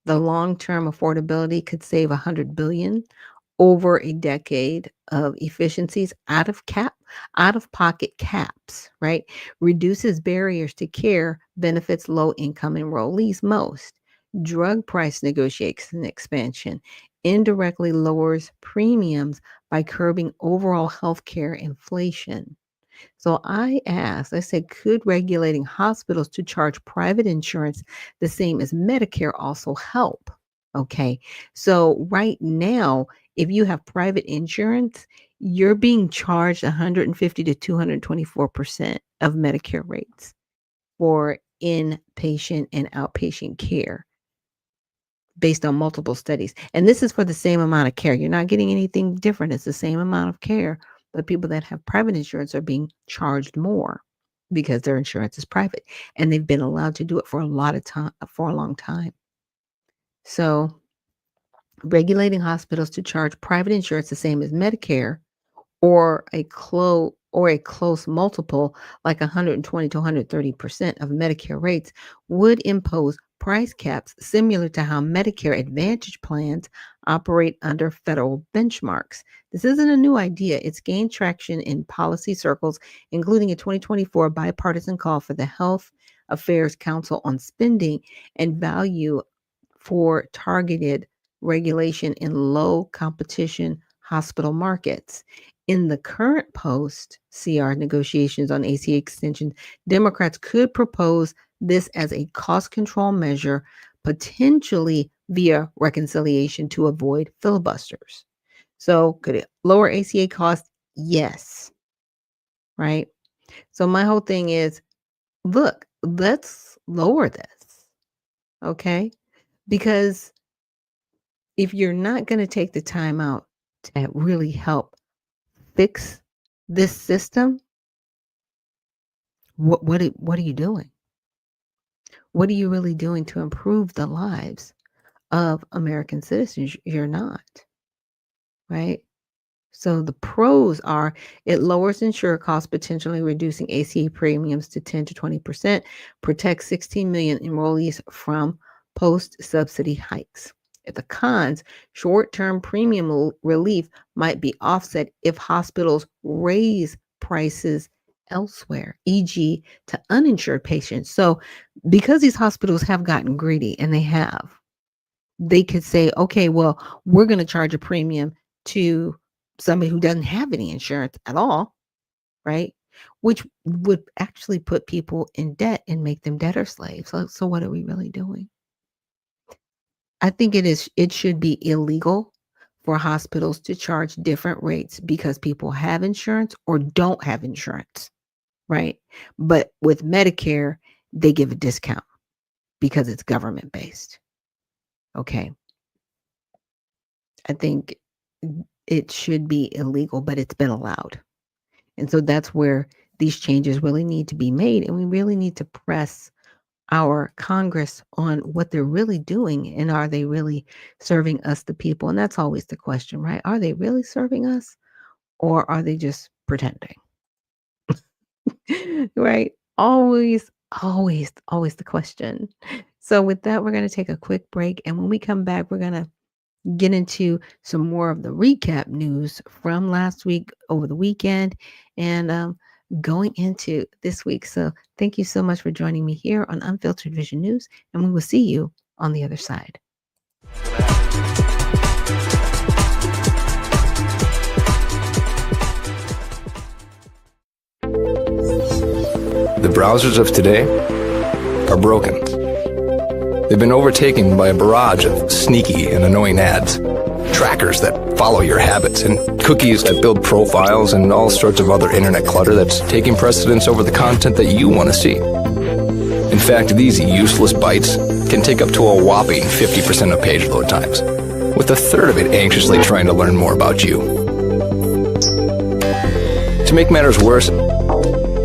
the long-term affordability could save 100 billion over a decade of efficiencies out of pocket caps, right? Reduces barriers to care, benefits low income enrollees most. Drug price negotiation expansion indirectly lowers premiums by curbing overall healthcare inflation. So I said, could regulating hospitals to charge private insurance the same as Medicare also help? Okay. So right now, if you have private insurance, you're being charged 150 to 224% of Medicare rates for inpatient and outpatient care based on multiple studies. And this is for the same amount of care. You're not getting anything different. It's the same amount of care, but people that have private insurance are being charged more because their insurance is private, and they've been allowed to do it for a long time. So regulating hospitals to charge private insurance the same as Medicare or a close multiple like 120 to 130% of Medicare rates would impose price caps similar to how Medicare Advantage plans operate under federal benchmarks. This isn't a new idea. It's gained traction in policy circles, including a 2024 bipartisan call for the Health Affairs Council on spending and value for targeted regulation in low competition hospital markets. In the current post CR negotiations on ACA extension, Democrats could propose this as a cost control measure, potentially via reconciliation to avoid filibusters. So, could it lower ACA costs? Yes. Right. So, my whole thing is, look, let's lower this. Okay. Because if you're not going to take the time out to really help fix this system, what are you doing? What are you really doing to improve the lives of American citizens? You're not, right? So the pros are it lowers insurer costs, potentially reducing ACA premiums to 10 to 20%, protects 16 million enrollees from post-subsidy hikes. At the cons, short-term premium relief might be offset if hospitals raise prices elsewhere, e.g. to uninsured patients. So because these hospitals have gotten greedy, and they could say, okay, well, we're going to charge a premium to somebody who doesn't have any insurance at all, right? Which would actually put people in debt and make them debtor slaves. So what are we really doing? I think it should be illegal for hospitals to charge different rates because people have insurance or don't have insurance, right? But with Medicare, they give a discount because it's government based. Okay. I think it should be illegal, but it's been allowed. And so that's where these changes really need to be made. And we really need to press our Congress on what they're really doing and are they really serving us, the people? And that's always the question, right? Are they really serving us or are they just pretending? Right? Always the question. So, with that, we're going to take a quick break. And when we come back, we're going to get into some more of the recap news from last week over the weekend and going into this week. So, thank you so much for joining me here on Unfiltered Vision News, and we will see you on the other side. The browsers of today are broken. They've been overtaken by a barrage of sneaky and annoying ads, trackers that follow your habits, and cookies that build profiles, and all sorts of other internet clutter that's taking precedence over the content that you want to see. In fact, these useless bites can take up to a whopping 50% of page load times, with a third of it anxiously trying to learn more about you. To make matters worse,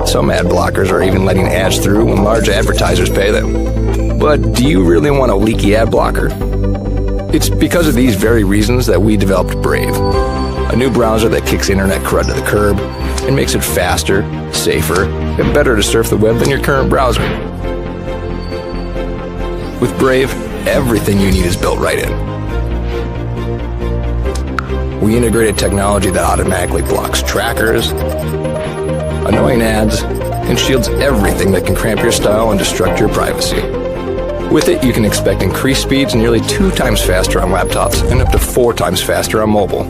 some ad blockers are even letting ads through when large advertisers pay them. But do you really want a leaky ad blocker? It's because of these very reasons that we developed Brave, a new browser that kicks internet crud to the curb and makes it faster, safer, and better to surf the web than your current browser. With Brave, everything you need is built right in. We integrated technology that automatically blocks trackers, annoying ads, and shields everything that can cramp your style and destruct your privacy. With it, you can expect increased speeds nearly 2 times faster on laptops and up to 4 times faster on mobile.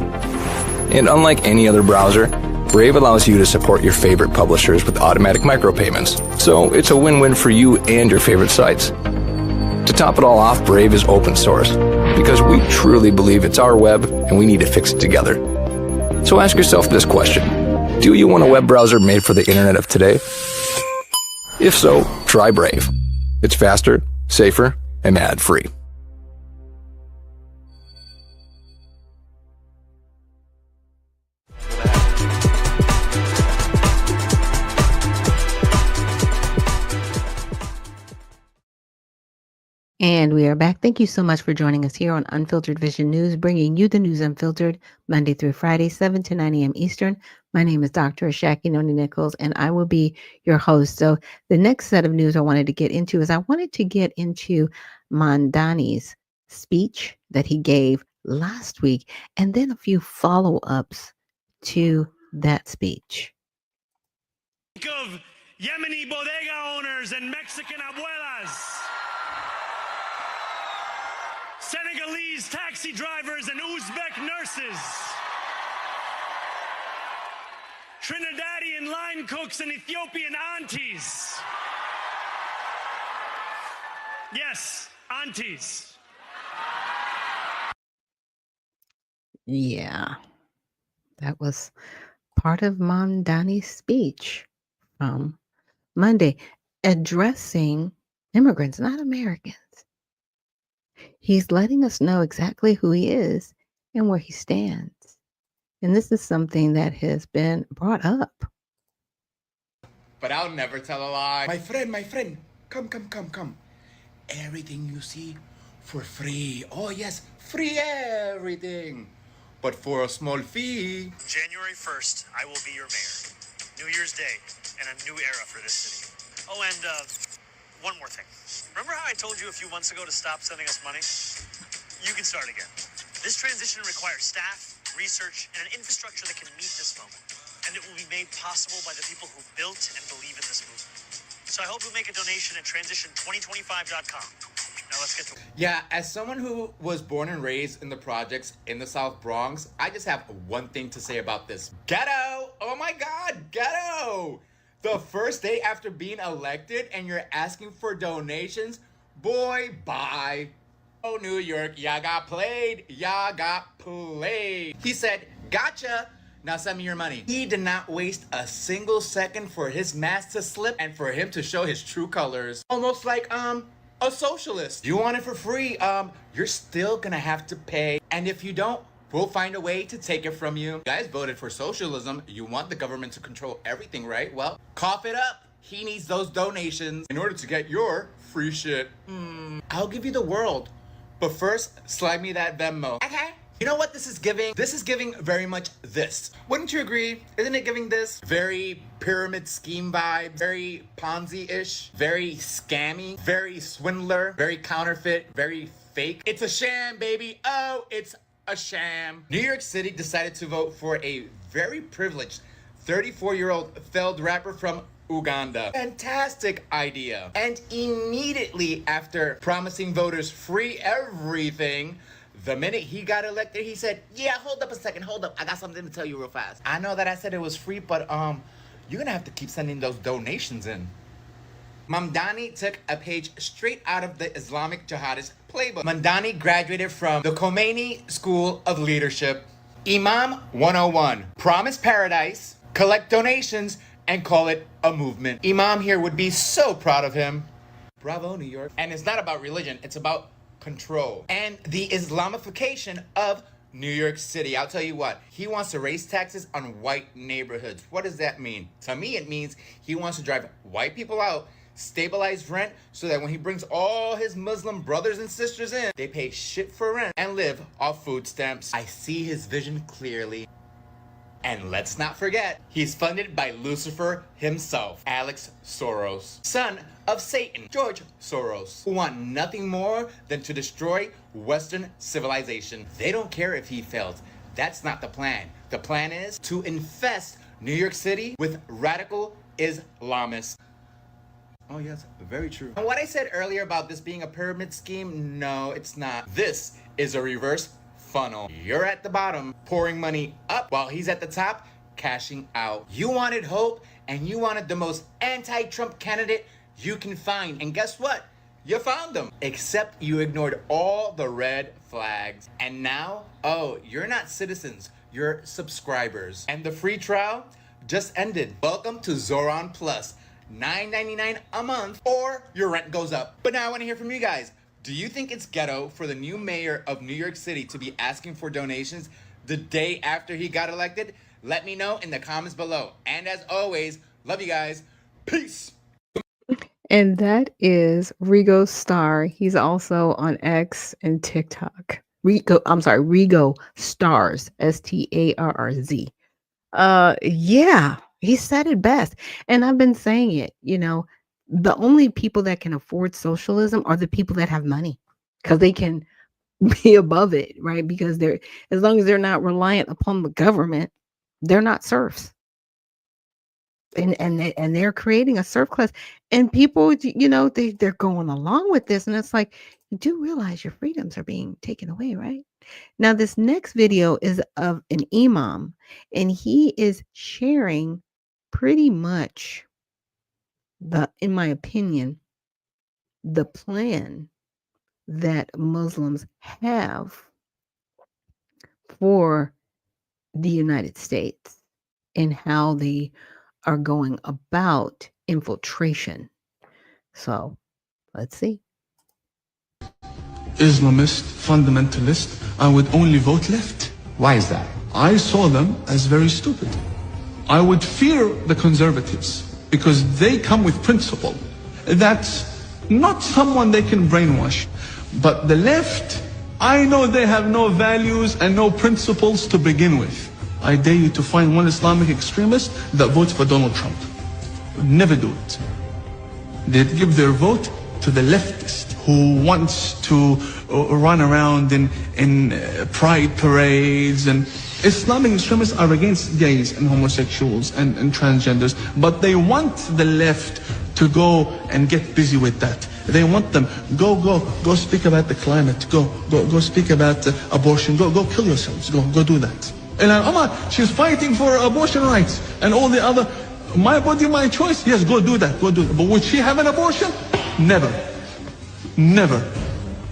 And unlike any other browser, Brave allows you to support your favorite publishers with automatic micropayments. So it's a win-win for you and your favorite sites. To top it all off, Brave is open source because we truly believe it's our web and we need to fix it together. So ask yourself this question. Do you want a web browser made for the internet of today? If so, try Brave. It's faster, safer, and ad-free. And we are back. Thank you so much for joining us here on Unfiltered Vision News, bringing you the news unfiltered Monday through Friday, 7 to 9 a.m. Eastern. My name is Dr. Ashaki Noni Nichols, and I will be your host. So the next set of news I wanted to get into is I wanted to get into Mamdani's speech that he gave last week, and then a few follow-ups to that speech. Think of Yemeni bodega owners and Mexican abuelas. Senegalese taxi drivers and Uzbek nurses. Trinidadian line cooks and Ethiopian aunties. Yes, aunties. Yeah, that was part of Mamdani's speech from Monday, addressing immigrants, not Americans. He's letting us know exactly who he is and where he stands. And this is something that has been brought up. But I'll never tell a lie. My friend, come. Everything you see for free. Oh yes, free everything. But for a small fee. January 1st, I will be your mayor. New Year's Day, and a new era for this city. Oh, and one more thing. Remember how I told you a few months ago to stop sending us money? You can start again. This transition requires staff, research, and an infrastructure that can meet this moment. And it will be made possible by the people who built and believe in this movement. So I hope you'll make a donation at transition2025.com. Now let's get to it. Yeah, as someone who was born and raised in the projects in the South Bronx, I just have one thing to say about this. Ghetto! Oh my God, ghetto! The first day after being elected and you're asking for donations, boy, bye. Oh, New York, y'all got played. He said, gotcha. Now send me your money. He did not waste a single second for his mask to slip and for him to show his true colors. Almost like, a socialist. You want it for free, you're still gonna have to pay. And if you don't, we'll find a way to take it from you. You guys voted for socialism. You want the government to control everything, right? Well, cough it up. he needs those donations in order to get your free shit. I'll give you the world, but first, slide me that Venmo. Okay. You know what this is giving? This is giving very much this. Wouldn't you agree? Isn't it giving this? Very pyramid scheme vibe, very Ponzi-ish, very scammy, very swindler, very counterfeit, very fake. It's a sham, baby. Oh, it's a sham. New York City decided to vote for a very privileged 34-year-old failed rapper from Uganda. Fantastic idea. And immediately after promising voters free everything, the minute he got elected, he said, yeah, hold up a second, hold up. I got something to tell you real fast. I know that I said it was free, but you're gonna have to keep sending those donations in. Mamdani took a page straight out of the Islamic jihadist playbook. Mamdani graduated from the Khomeini School of Leadership. Imam 101, promise paradise, collect donations, and call it a movement. Imam here would be so proud of him. Bravo, New York. And it's not about religion, it's about control and the Islamification of New York City. I'll tell you what, he wants to raise taxes on white neighborhoods. What does that mean? To me, it means he wants to drive white people out, stabilize rent, so that when he brings all his Muslim brothers and sisters in, they pay shit for rent and live off food stamps. I see his vision clearly. And let's not forget, he's funded by Lucifer himself, Alex Soros, son of Satan, George Soros, who want nothing more than to destroy Western civilization. They don't care if he fails. That's not the plan. The plan is to infest New York City with radical Islamists. Oh yes, very true. And what I said earlier about this being a pyramid scheme, no, it's not. This is a reverse funnel. You're at the bottom, pouring money up while he's at the top, cashing out. You wanted hope, and you wanted the most anti-Trump candidate you can find. And guess what? You found them. Except you ignored all the red flags. And now, oh, you're not citizens, you're subscribers. And the free trial just ended. Welcome to Zoran Plus. $9.99 a month, or your rent goes up. But now I want to hear from you guys. Do you think it's ghetto for the new mayor of New York City to be asking for donations the day after he got elected? Let me know in the comments below. And as always, love you guys. Peace. And that is Rigo Star. He's also on X and TikTok. Rigo Stars, Starrz. Yeah, he said it best. And I've been saying it, the only people that can afford socialism are the people that have money, because they can be above it, right? Because as long as they're not reliant upon the government, they're not serfs. And they're creating a serf class, and people, they're going along with this, and it's like, you do realize your freedoms are being taken away, right? Now, this next video is of an imam, and he is sharing pretty much in my opinion, the plan that Muslims have for the United States and how they are going about infiltration. So let's see. Islamist, fundamentalist, I would only vote left. Why is that? I saw them as very stupid. I would fear the conservatives because they come with principle. That's not someone they can brainwash. But the left, I know they have no values and no principles to begin with. I dare you to find one Islamic extremist that votes for Donald Trump. Never do it. They'd give their vote to the leftist who wants to run around in pride parades. And Islamic extremists are against gays and homosexuals and transgenders, but they want the left to go and get busy with that. They want them, go speak about the climate, go speak about abortion, go kill yourselves, go do that. And Omar, she's fighting for abortion rights and all the other, my body, my choice. Yes, go do that, go do that. But would she have an abortion? Never. Never.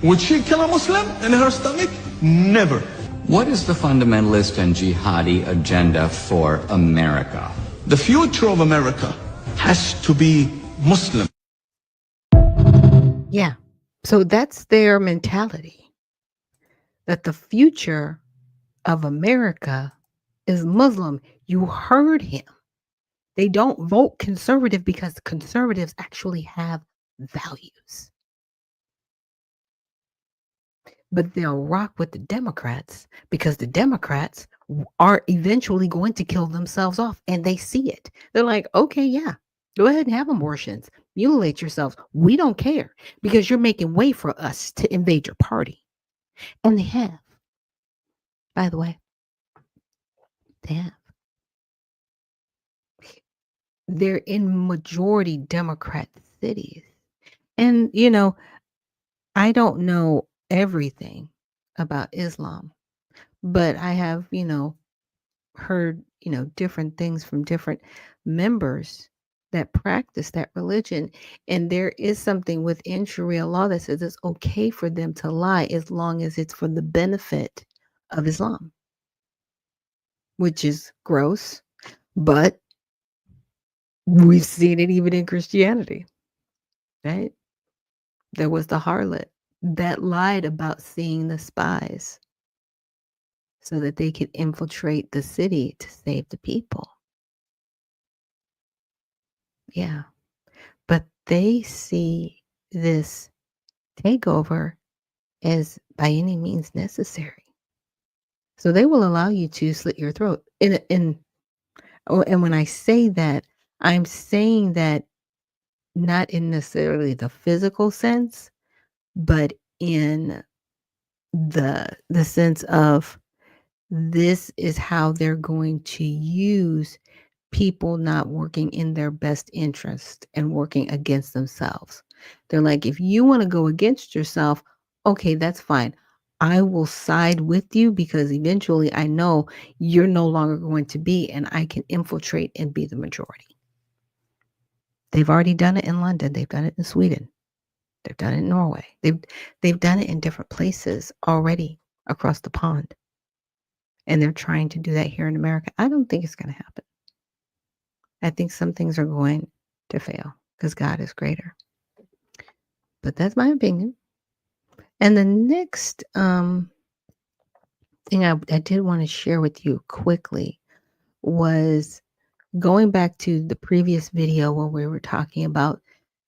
Would she kill a Muslim in her stomach? Never. What is the fundamentalist and jihadi agenda for America? The future of America has to be Muslim. Yeah. So that's their mentality, that the future of America is Muslim. You heard him. They don't vote conservative because conservatives actually have values. But they'll rock with the Democrats because the Democrats are eventually going to kill themselves off, and they see it. They're like, okay, yeah, go ahead and have abortions, mutilate yourselves. We don't care because you're making way for us to invade your party. And they have. By the way, they have. They're in majority Democrat cities. And, I don't know everything about Islam, but I have, heard, different things from different members that practice that religion. And there is something within Sharia law that says it's okay for them to lie as long as it's for the benefit of Islam, which is gross, but we've seen it even in Christianity, right? There was the harlot that lied about seeing the spies so that they could infiltrate the city to save the people. Yeah. But they see this takeover as by any means necessary. So they will allow you to slit your throat. And when I say that, I'm saying that not in necessarily the physical sense, but in the sense of this is how they're going to use people not working in their best interest and working against themselves. They're like, if you want to go against yourself, okay, that's fine. I will side with you because eventually I know you're no longer going to be, and I can infiltrate and be the majority. They've already done it in London. They've done it in Sweden. They've done it in Norway. They've done it in different places already across the pond. And they're trying to do that here in America. I don't think it's going to happen. I think some things are going to fail because God is greater. But that's my opinion. And the next thing I did want to share with you quickly was going back to the previous video where we were talking about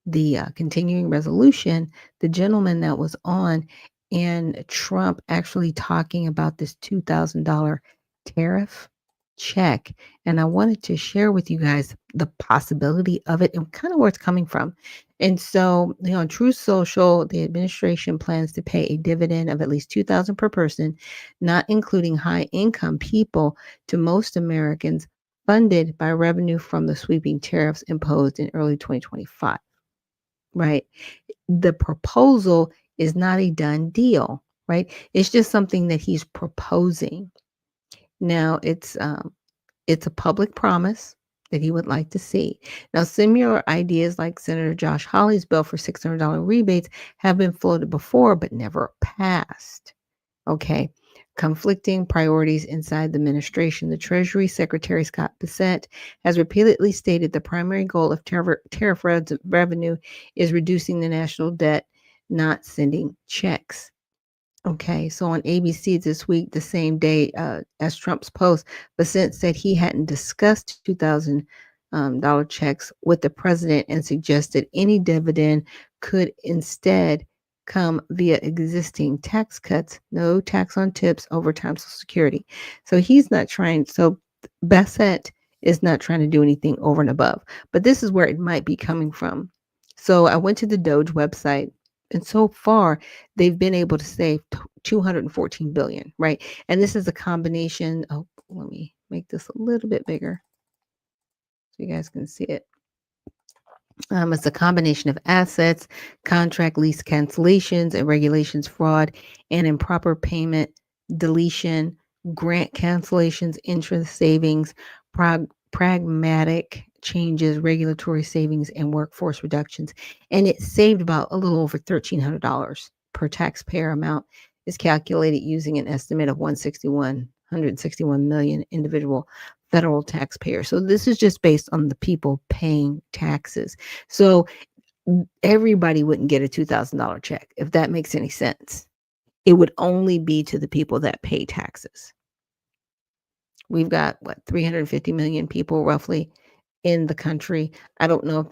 the continuing resolution, the gentleman that was on, and Trump actually talking about this $2,000 tariff check. And I wanted to share with you guys the possibility of it and kind of where it's coming from. And so, on True Social, the administration plans to pay a dividend of at least $2,000 per person, not including high income people, to most Americans, funded by revenue from the sweeping tariffs imposed in early 2025. Right? The proposal is not a done deal, right? It's just something that he's proposing. Now, it's a public promise that he would like to see. Now, similar ideas like Senator Josh Hawley's bill for $600 rebates have been floated before, but never passed. Okay. Conflicting priorities inside the administration. The Treasury Secretary Scott Bessent has repeatedly stated the primary goal of tariff revenue is reducing the national debt, not sending checks. Okay, so on ABC this week, the same day as Trump's post, Bessent said he hadn't discussed $2,000 checks with the president and suggested any dividend could instead come via existing tax cuts, no tax on tips, overtime, Social Security. So he's not trying. So Bessent is not trying to do anything over and above. But this is where it might be coming from. So I went to the Doge website. And so far, they've been able to save $214 billion, right? And this is a combination. Oh, let me make this a little bit bigger so you guys can see it. It's a combination of assets, contract lease cancellations and regulations fraud, and improper payment, deletion, grant cancellations, interest savings, pragmatic changes, regulatory savings, and workforce reductions. And it saved about a little over $1,300 per taxpayer. Amount is calculated using an estimate of 161 million individual federal taxpayers. So this is just based on the people paying taxes. So everybody wouldn't get a $2,000 check, if that makes any sense. It would only be to the people that pay taxes. We've got 350 million people roughly in the country. I don't know if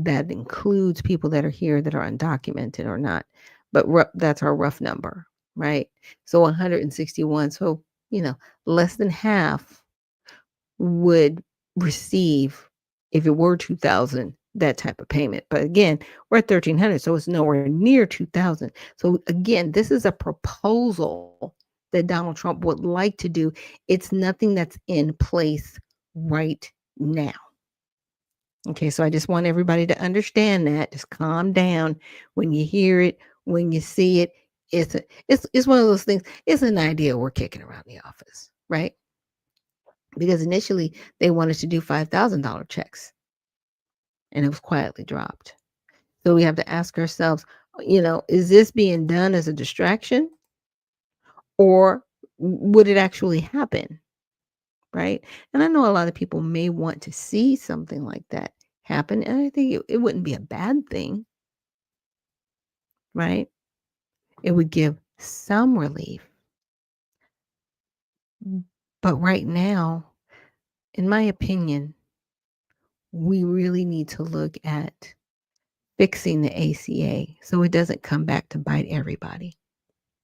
that includes people that are here that are undocumented or not, but that's our rough number, right? So 161. So, less than half would receive, if it were 2,000, that type of payment. But again, we're at 1,300, so it's nowhere near 2,000. So again, this is a proposal that Donald Trump would like to do. It's nothing that's in place right now. Okay, so I just want everybody to understand that. Just calm down when you hear it, when you see it. It's one of those things. It's an idea we're kicking around the office, right? Because initially they wanted to do $5,000 checks, and it was quietly dropped. So we have to ask ourselves, is this being done as a distraction, or would it actually happen? Right? And I know a lot of people may want to see something like that happen, and I think it wouldn't be a bad thing, right? It would give some relief. But right now, in my opinion, we really need to look at fixing the ACA so it doesn't come back to bite everybody,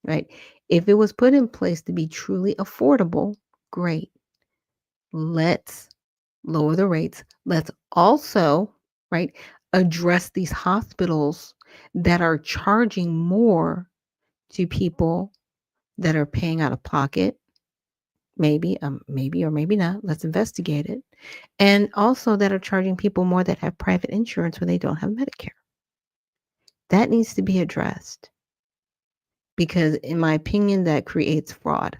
right? If it was put in place to be truly affordable, great. Let's lower the rates. Let's also, right, address these hospitals that are charging more to people that are paying out of pocket. Maybe or maybe not. Let's investigate it. And also that are charging people more that have private insurance when they don't have Medicare. That needs to be addressed because, in my opinion, that creates fraud.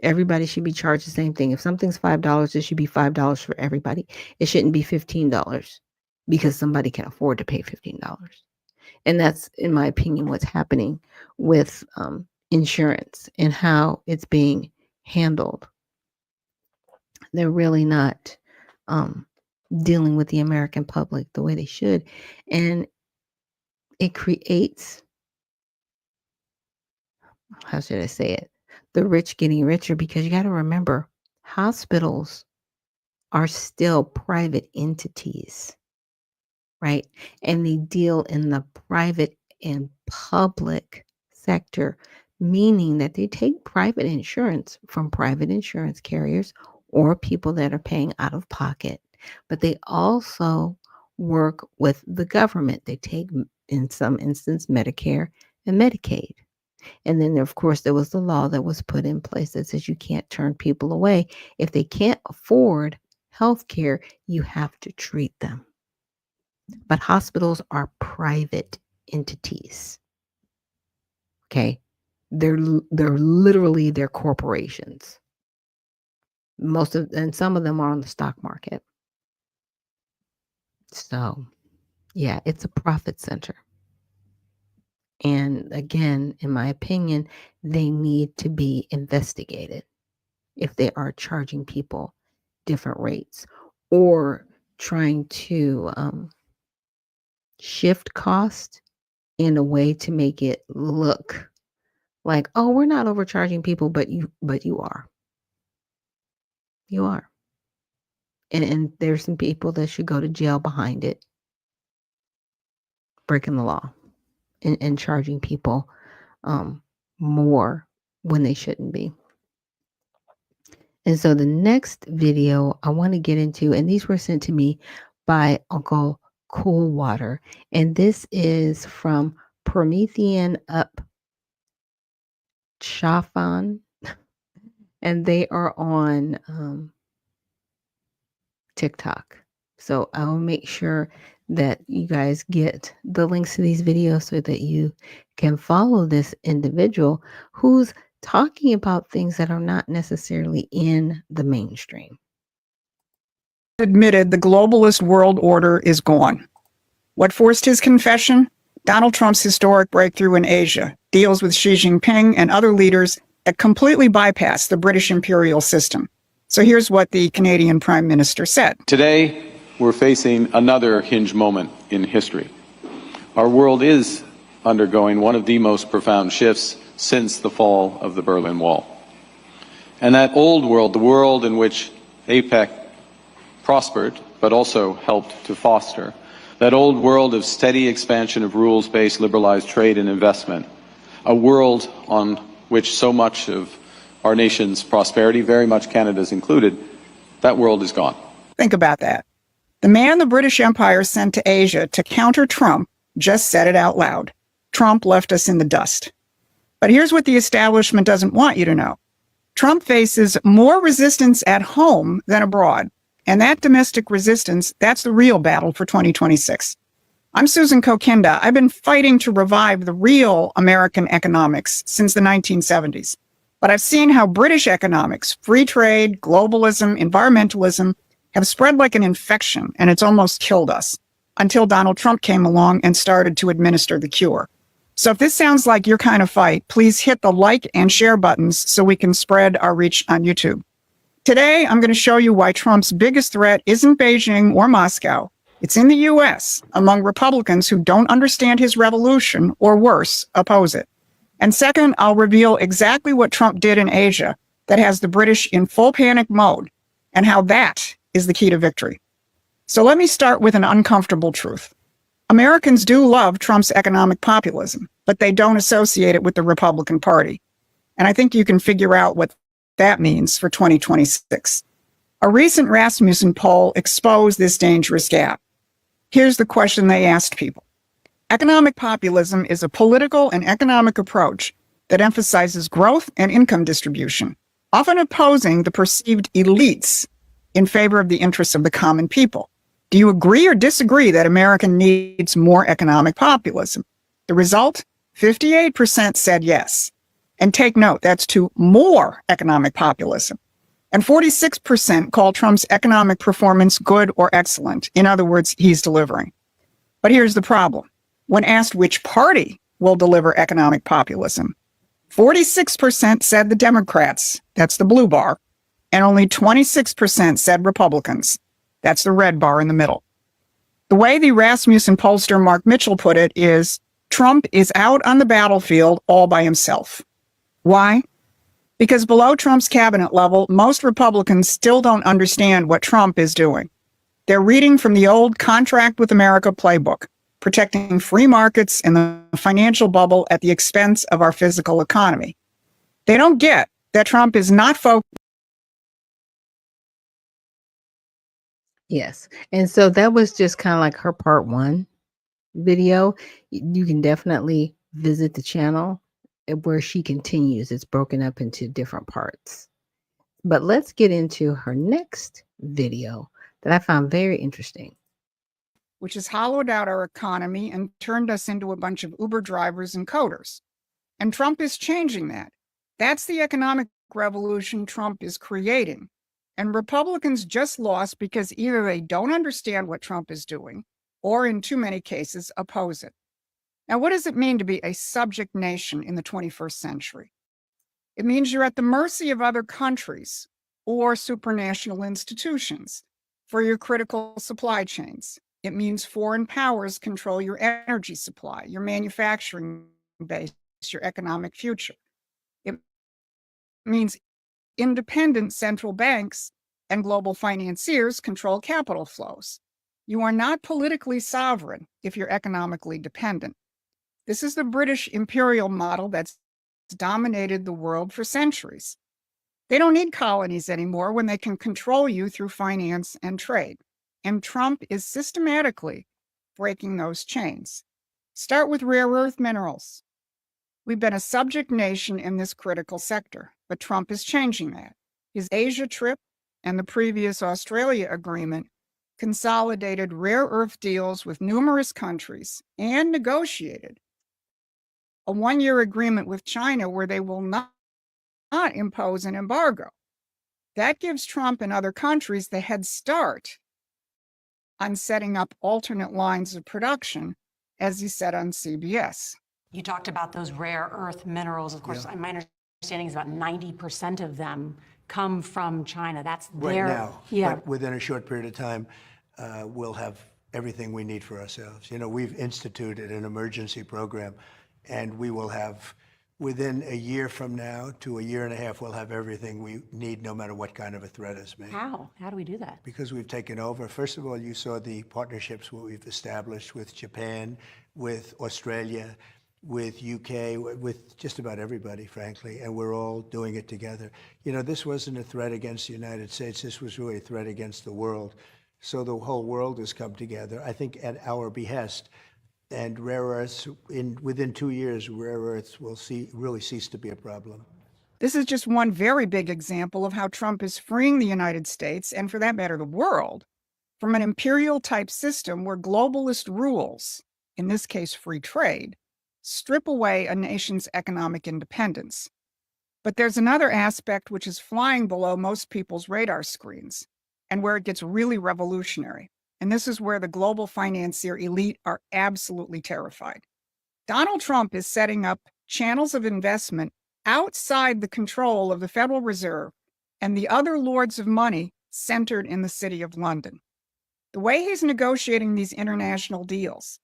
Everybody should be charged the same thing. If something's $5, it should be $5 for everybody. It shouldn't be $15 because somebody can afford to pay $15. And that's, in my opinion, what's happening with insurance and how it's being handled. They're really not dealing with the American public the way they should. And it creates, how should I say it? The rich getting richer, because you got to remember, hospitals are still private entities, right? And they deal in the private and public sector, meaning that they take private insurance from private insurance carriers or people that are paying out of pocket, but they also work with the government. They take, in some instance, Medicare and Medicaid. And then, of course, there was the law that was put in place that says you can't turn people away. If they can't afford health care, you have to treat them. But hospitals are private entities. Okay? They're literally their corporations. And some of them are on the stock market. So, yeah, it's a profit center. And again, in my opinion, they need to be investigated if they are charging people different rates or trying to shift cost in a way to make it look like, oh, we're not overcharging people, but you are. You are. And there's some people that should go to jail behind it, breaking the law and charging people more when they shouldn't be. And so the next video I want to get into, and these were sent to me by Uncle Coolwater, and this is from Promethean Up Chafan, and they are on TikTok. So I'll make sure that you guys get the links to these videos so that you can follow this individual who's talking about things that are not necessarily in the mainstream. Admitted the globalist world order is gone. What forced his confession? Donald Trump's historic breakthrough in Asia, deals with Xi Jinping and other leaders that completely bypassed the British imperial system. So here's what the Canadian Prime Minister said. Today, we're facing another hinge moment in history. Our world is undergoing one of the most profound shifts since the fall of the Berlin Wall. And that old world, the world in which APEC prospered, but also helped to foster. That old world of steady expansion of rules-based liberalized trade and investment, a world on which so much of our nation's prosperity, very much Canada's included, that world is gone. Think about that. The man the British Empire sent to Asia to counter Trump just said it out loud. Trump left us in the dust. But here's what the establishment doesn't want you to know. Trump faces more resistance at home than abroad. And that domestic resistance, that's the real battle for 2026. I'm Susan Kokinda. I've been fighting to revive the real American economics since the 1970s. But I've seen how British economics, free trade, globalism, environmentalism, have spread like an infection, and it's almost killed us until Donald Trump came along and started to administer the cure. So if this sounds like your kind of fight, please hit the like and share buttons so we can spread our reach on YouTube. Today, I'm going to show you why Trump's biggest threat isn't Beijing or Moscow. It's in the U.S., among Republicans who don't understand his revolution, or worse, oppose it. And second, I'll reveal exactly what Trump did in Asia that has the British in full panic mode, and how that is the key to victory. So let me start with an uncomfortable truth. Americans do love Trump's economic populism, but they don't associate it with the Republican Party. And I think you can figure out what that means for 2026. A recent Rasmussen poll exposed this dangerous gap. Here's the question they asked people. Economic populism is a political and economic approach that emphasizes growth and income distribution, often opposing the perceived elites in favor of the interests of the common people. Do you agree or disagree that America needs more economic populism? The result? 58% said yes. And take note, that's to more economic populism. And 46% call Trump's economic performance good or excellent. In other words, he's delivering. But here's the problem. When asked which party will deliver economic populism, 46% said the Democrats, that's the blue bar, and only 26% said Republicans, that's the red bar in the middle. The way the Rasmussen pollster Mark Mitchell put it is, Trump is out on the battlefield all by himself. Why? Because below Trump's cabinet level, most Republicans still don't understand what Trump is doing. They're reading from the old Contract with America playbook, protecting free markets and the financial bubble at the expense of our physical economy. They don't get that Trump is not focused. Yes. And so that was just kind of like her part one video. You can definitely visit the channel where she continues. It's broken up into different parts. But let's get into her next video that I found very interesting. Which has hollowed out our economy and turned us into a bunch of Uber drivers and coders. And Trump is changing that. That's the economic revolution Trump is creating. And Republicans just lost because either they don't understand what Trump is doing, or in too many cases, oppose it. Now, what does it mean to be a subject nation in the 21st century? It means you're at the mercy of other countries or supranational institutions for your critical supply chains. It means foreign powers control your energy supply, your manufacturing base, your economic future. It means independent central banks and global financiers control capital flows. You are not politically sovereign if you're economically dependent. This is the British imperial model that's dominated the world for centuries. They don't need colonies anymore when they can control you through finance and trade. And Trump is systematically breaking those chains. Start with rare earth minerals. We've been a subject nation in this critical sector, but Trump is changing that. His Asia trip and the previous Australia agreement consolidated rare earth deals with numerous countries and negotiated a one-year agreement with China where they will not impose an embargo. That gives Trump and other countries the head start on setting up alternate lines of production, as he said on CBS. You talked about those rare earth minerals. Of course, my understanding is about 90% of them come from China. That's right their, now. yeah. But within a short period of time, we'll have everything we need for ourselves. You know, we've instituted an emergency program, and we will have within a year from now to a year and a half, we'll have everything we need, no matter what kind of a threat is made. How? How do we do that? Because we've taken over. First of all, you saw the partnerships we've established with Japan, with Australia, with UK, with just about everybody, frankly, and we're all doing it together. You know, this wasn't a threat against the United States. This was really a threat against the world. So the whole world has come together, I think, at our behest. And rare earths, within 2 years, rare earths will really cease to be a problem. This is just one very big example of how Trump is freeing the United States, and for that matter, the world, from an imperial-type system where globalist rules, in this case free trade, strip away a nation's economic independence. But there's another aspect which is flying below most people's radar screens, and where it gets really revolutionary. And this is where the global financier elite are absolutely terrified. Donald Trump is setting up channels of investment outside the control of the Federal Reserve and the other lords of money centered in the city of London. The way he's negotiating these international deals,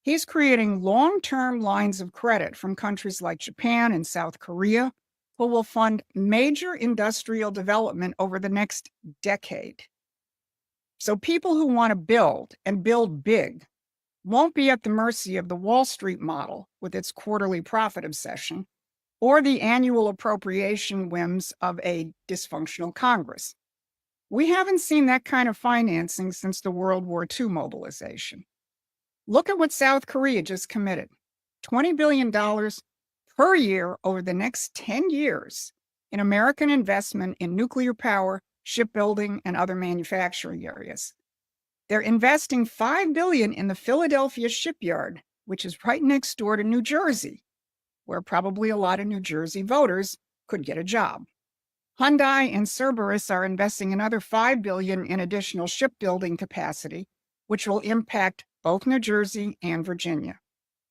he's creating long-term lines of credit from countries like Japan and South Korea, who will fund major industrial development over the next decade. So people who want to build and build big won't be at the mercy of the Wall Street model with its quarterly profit obsession or the annual appropriation whims of a dysfunctional Congress. We haven't seen that kind of financing since the World War II mobilization. Look at what South Korea just committed. $20 billion per year over the next 10 years in American investment in nuclear power, shipbuilding, and other manufacturing areas. They're investing $5 billion in the Philadelphia shipyard, which is right next door to New Jersey, where probably a lot of New Jersey voters could get a job. Hyundai and Cerberus are investing another $5 billion in additional shipbuilding capacity, which will impact both New Jersey and Virginia.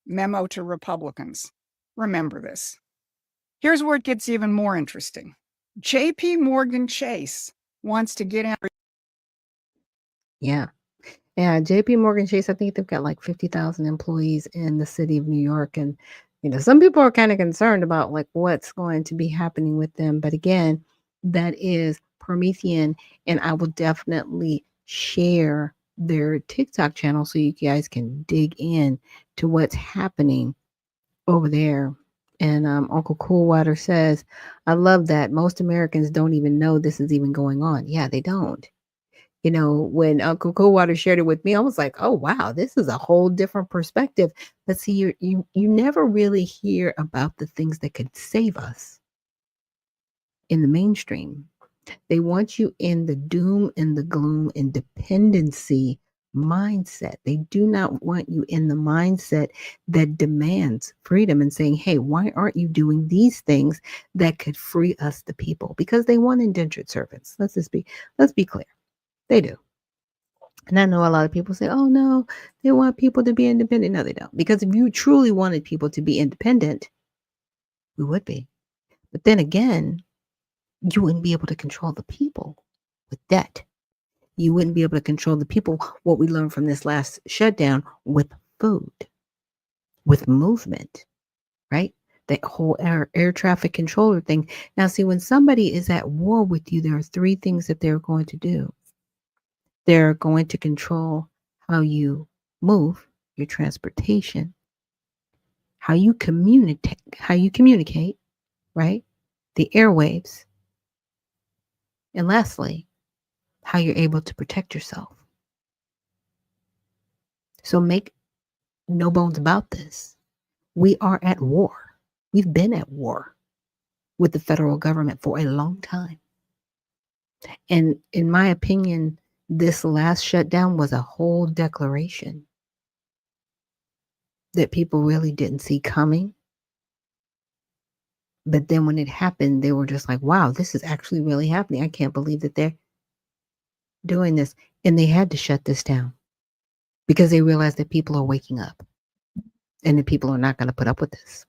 Memo to Republicans. Remember this. Here's where it gets even more interesting. J.P. Morgan Chase wants to get in. Yeah. Yeah, JP Morgan Chase, I think they've got like 50,000 employees in the city of New York. And, you know, some people are kind of concerned about like what's going to be happening with them. But again, that is Promethean. And I will definitely share their TikTok channel so you guys can dig in to what's happening over there. And Uncle Coolwater says, I love that. Most Americans don't even know this is even going on. Yeah, they don't. You know, when Uncle Coolwater shared it with me, I was like, oh, wow, this is a whole different perspective. But see, you never really hear about the things that could save us in the mainstream. They want you in the doom and the gloom and dependency mindset. They do not want you in the mindset that demands freedom and saying, hey, why aren't you doing these things that could free us, the people? Because they want indentured servants. Let's be clear. They do. And I know a lot of people say, oh, no, they want people to be independent. No, they don't. Because if you truly wanted people to be independent, we would be. But then again, you wouldn't be able to control the people with debt. You wouldn't be able to control the people, what we learned from this last shutdown, with food, with movement, right? That whole air traffic controller thing. Now, see, when somebody is at war with you, there are three things that they're going to do. They're going to control how you move, your transportation, how you communicate, right? The airwaves. And lastly, how you're able to protect yourself. So make no bones about this. We are at war. We've been at war with the federal government for a long time. And in my opinion, this last shutdown was a whole declaration that people really didn't see coming. But then when it happened, they were just like, wow, this is actually really happening. I can't believe that they're doing this. And they had to shut this down because they realized that people are waking up and that people are not going to put up with this.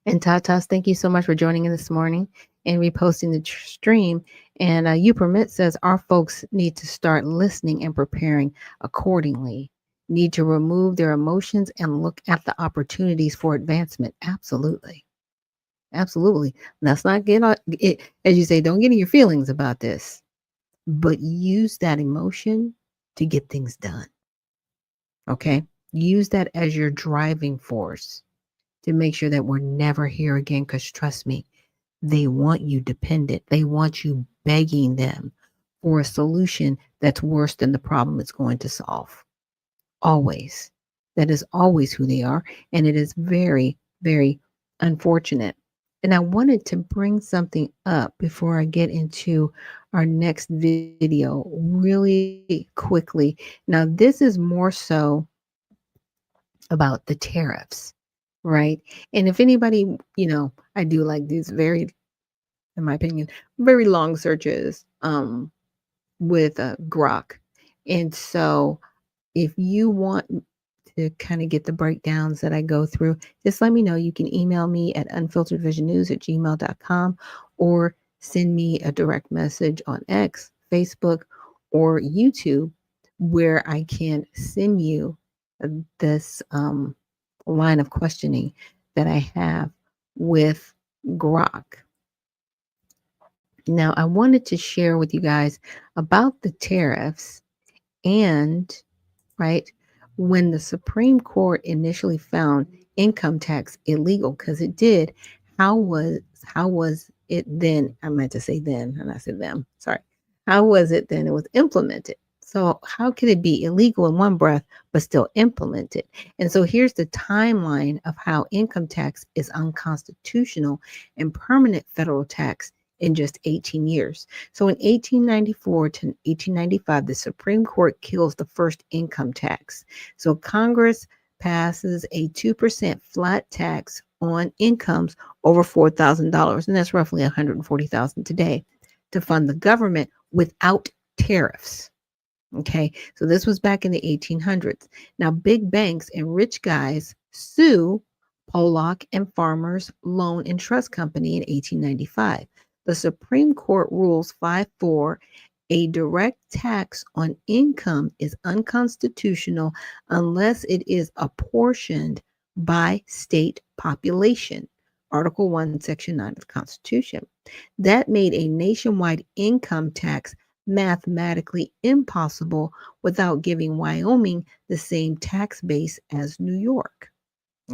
And Tatas, thank you so much for joining in this morning and reposting the stream. And You Permit says our folks need to start listening and preparing accordingly. Need to remove their emotions and look at the opportunities for advancement. Absolutely. Absolutely. Let's not get on it, as you say, don't get in your feelings about this, but use that emotion to get things done. Okay? Use that as your driving force to make sure that we're never here again. Because trust me, they want you dependent. They want you begging them for a solution that's worse than the problem it's going to solve. Always. That is always who they are. And it is very, very unfortunate. And I wanted to bring something up before I get into our next video really quickly. Now, this is more so about the tariffs, right? And if anybody, I do like these very, in my opinion, very long searches with Grok. And so if you want to kind of get the breakdowns that I go through, just let me know. You can email me at unfilteredvisionnews@gmail.com or send me a direct message on X, Facebook, or YouTube where I can send you this line of questioning that I have with Grok. Now, I wanted to share with you guys about the tariffs and, right, when the Supreme Court initially found income tax illegal, because it did, how was it then? I meant to say then, and I said them. Sorry. How was it then it was implemented? So how could it be illegal in one breath but still implemented? And so here's the timeline of how income tax is unconstitutional and permanent federal tax in just 18 years. So in 1894 to 1895, the Supreme Court kills the first income tax. So Congress passes a 2% flat tax on incomes over $4,000, and that's roughly $140,000 today, to fund the government without tariffs. Okay, so this was back in the 1800s. Now, big banks and rich guys sue Pollock and Farmers Loan and Trust Company in 1895. The Supreme Court rules 5-4, a direct tax on income is unconstitutional unless it is apportioned by state population. Article 1, Section 9 of the Constitution. That made a nationwide income tax mathematically impossible without giving Wyoming the same tax base as New York,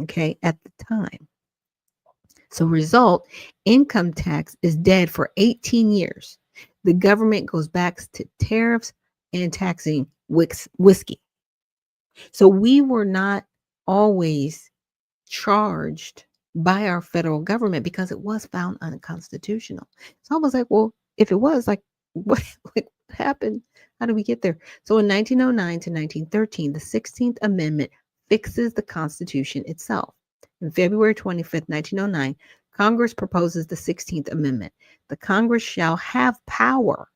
okay, at the time. So result, income tax is dead for 18 years. The government goes back to tariffs and taxing whiskey. So we were not always charged by our federal government because it was found unconstitutional. So I was like, well, if it was, like, what happened? How did we get there? So in 1909 to 1913, the 16th Amendment fixes the Constitution itself. On February 25th, 1909, Congress proposes the 16th Amendment. The Congress shall have power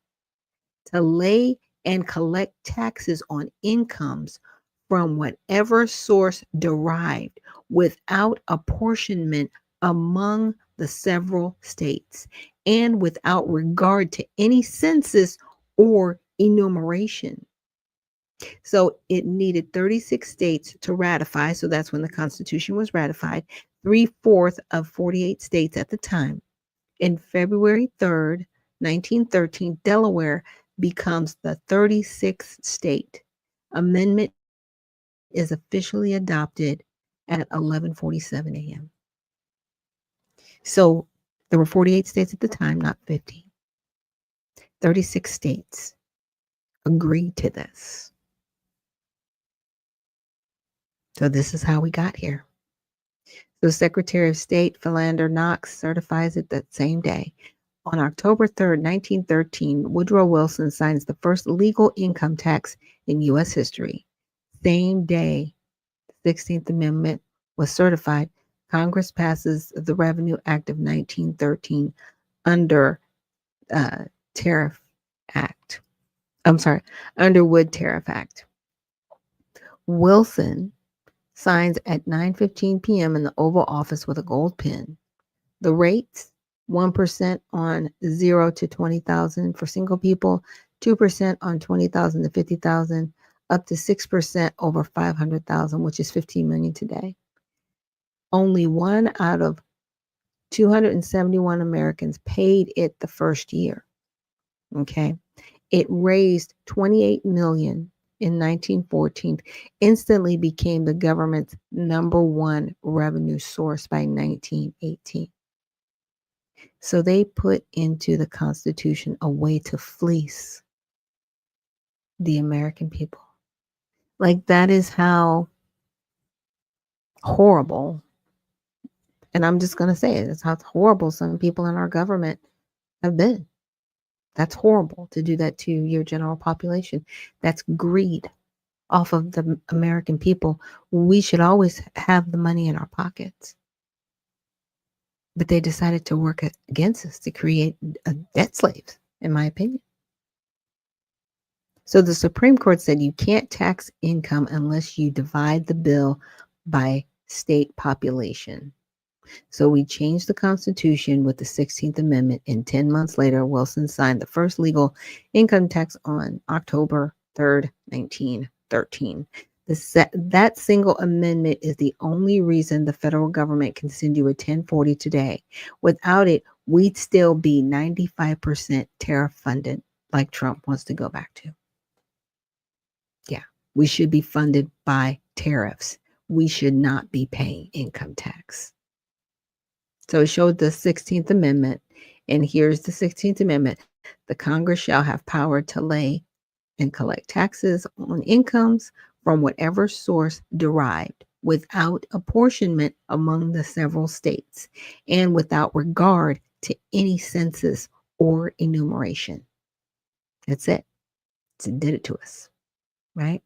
to lay and collect taxes on incomes from whatever source derived without apportionment among the several states and without regard to any census or enumeration. So it needed 36 states to ratify. So that's when the Constitution was ratified, 3/4 of 48 states at the time. In February 3rd, 1913, Delaware becomes the 36th state. Amendment is officially adopted at 11:47 a.m. So there were 48 states at the time, not 50. 36 states agreed to this. So this is how we got here. So Secretary of State Philander Knox certifies it that same day. On October 3rd, 1913, Woodrow Wilson signs the first legal income tax in U.S. history. Same day, the 16th Amendment was certified. Congress passes the Revenue Act of 1913 under Tariff Act. Under Wood Tariff Act. Wilson signs at 9:15 p.m. in the Oval Office with a gold pen. The rates, 1% on 0 to 20,000 for single people, 2% on 20,000 to 50,000, up to 6% over 500,000, which is 15 million today. Only 1 out of 271 Americans paid it the first year. Okay. It raised 28 million in 1914, instantly became the government's #1 revenue source by 1918. So they put into the Constitution a way to fleece the American people. Like, that is how horrible, and I'm just going to say it, it's how horrible some people in our government have been. That's horrible to do that to your general population. That's greed off of the American people. We should always have the money in our pockets. But they decided to work against us to create debt slaves, in my opinion. So the Supreme Court said you can't tax income unless you divide the bill by state population. So we changed the Constitution with the 16th Amendment, and 10 months later, Wilson signed the first legal income tax on October 3rd, 1913. That single amendment is the only reason the federal government can send you a 1040 today. Without it, we'd still be 95% tariff funded, like Trump wants to go back to. Yeah, we should be funded by tariffs. We should not be paying income tax. So it showed the 16th Amendment, and here's the 16th Amendment. The Congress shall have power to lay and collect taxes on incomes from whatever source derived, without apportionment among the several states, and without regard to any census or enumeration. That's it. It did it to us, right?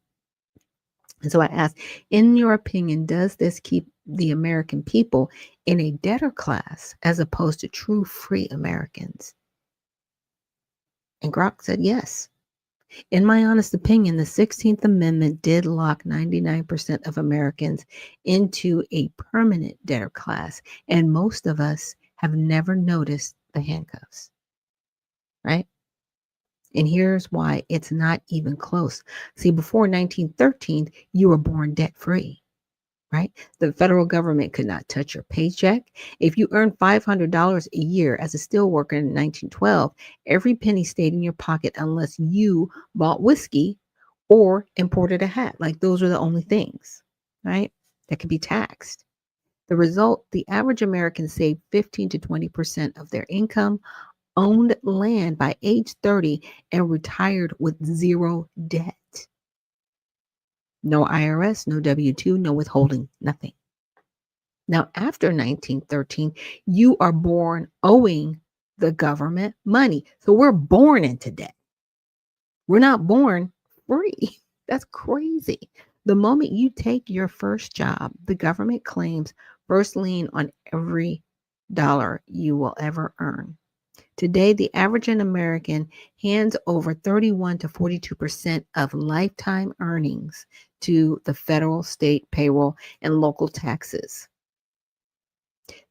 And so I asked, in your opinion, does this keep the American people in a debtor class as opposed to true free Americans? And Grok said yes. In my honest opinion, the 16th Amendment did lock 99% of Americans into a permanent debtor class, and most of us have never noticed the handcuffs, right? And here's why it's not even close. See, before 1913, you were born debt-free, right? The federal government could not touch your paycheck. If you earned $500 a year as a steelworker in 1912, every penny stayed in your pocket unless you bought whiskey or imported a hat. Like, those are the only things, right, that could be taxed. The result, the average American saved 15 to 20% of their income, owned land by age 30, and retired with zero debt. No IRS, no W-2, no withholding, nothing. Now, after 1913, you are born owing the government money. So we're born into debt. We're not born free. That's crazy. The moment you take your first job, the government claims first lien on every dollar you will ever earn. Today, the average American hands over 31 to 42% of lifetime earnings to the federal, state payroll, and local taxes.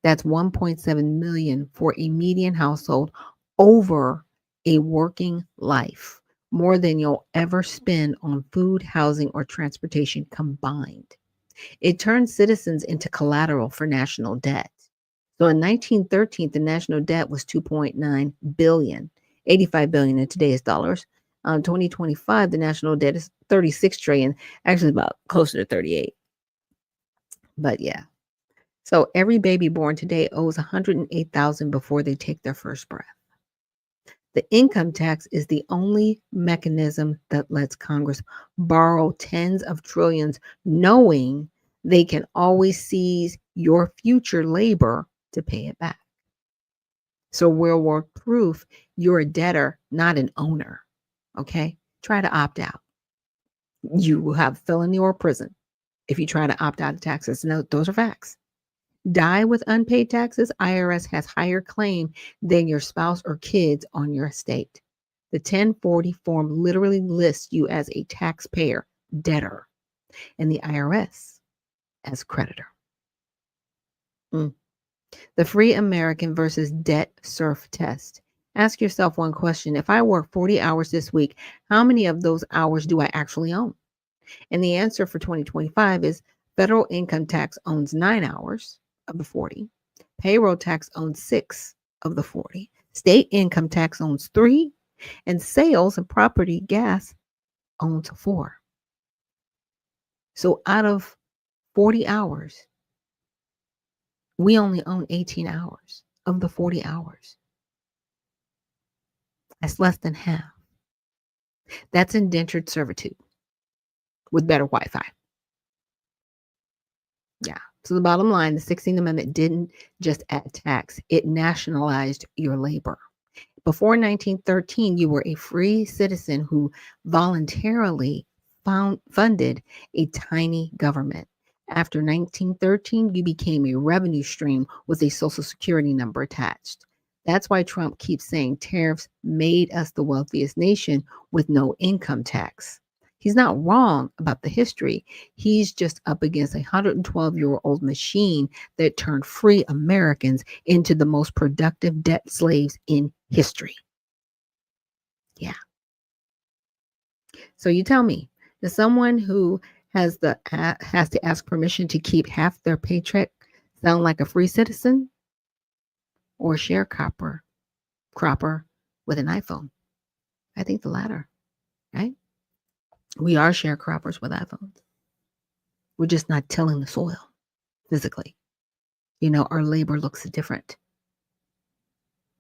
That's $1.7 million for a median household over a working life, more than you'll ever spend on food, housing, or transportation combined. It turns citizens into collateral for national debt. So in 1913, the national debt was $2.9 billion, 85 billion in today's dollars. 2025, the national debt is 36 trillion, actually about closer to 38. But yeah. So every baby born today owes $108,000 before they take their first breath. The income tax is the only mechanism that lets Congress borrow tens of trillions, knowing they can always seize your future labor to pay it back. So World War proof, you're a debtor, not an owner. Okay? Try to opt out. You will have felony or prison if you try to opt out of taxes. No, those are facts. Die with unpaid taxes, IRS has higher claim than your spouse or kids on your estate. The 1040 form literally lists you as a taxpayer, debtor, and the IRS as creditor. The free American versus debt serf test. Ask yourself one question. If I work 40 hours this week, how many of those hours do I actually own? And the answer for 2025 is federal income tax owns 9 hours of the 40. Payroll tax owns 6 of the 40. State income tax owns 3, and sales and property gas owns 4. So out of 40 hours, we only own 18 hours of the 40 hours. That's less than half. That's indentured servitude with better Wi-Fi. Yeah. So the bottom line, the 16th Amendment didn't just add tax, it nationalized your labor. Before 1913, you were a free citizen who voluntarily funded a tiny government. After 1913, you became a revenue stream with a social security number attached. That's why Trump keeps saying tariffs made us the wealthiest nation with no income tax. He's not wrong about the history. He's just up against a 112-year-old machine that turned free Americans into the most productive debt slaves in history. Yeah. So you tell me, does someone who has to ask permission to keep half their paycheck sound like a free citizen or a sharecropper with an iPhone? I think the latter, right? We are sharecroppers with iPhones. We're just not tilling the soil physically. You know, our labor looks different,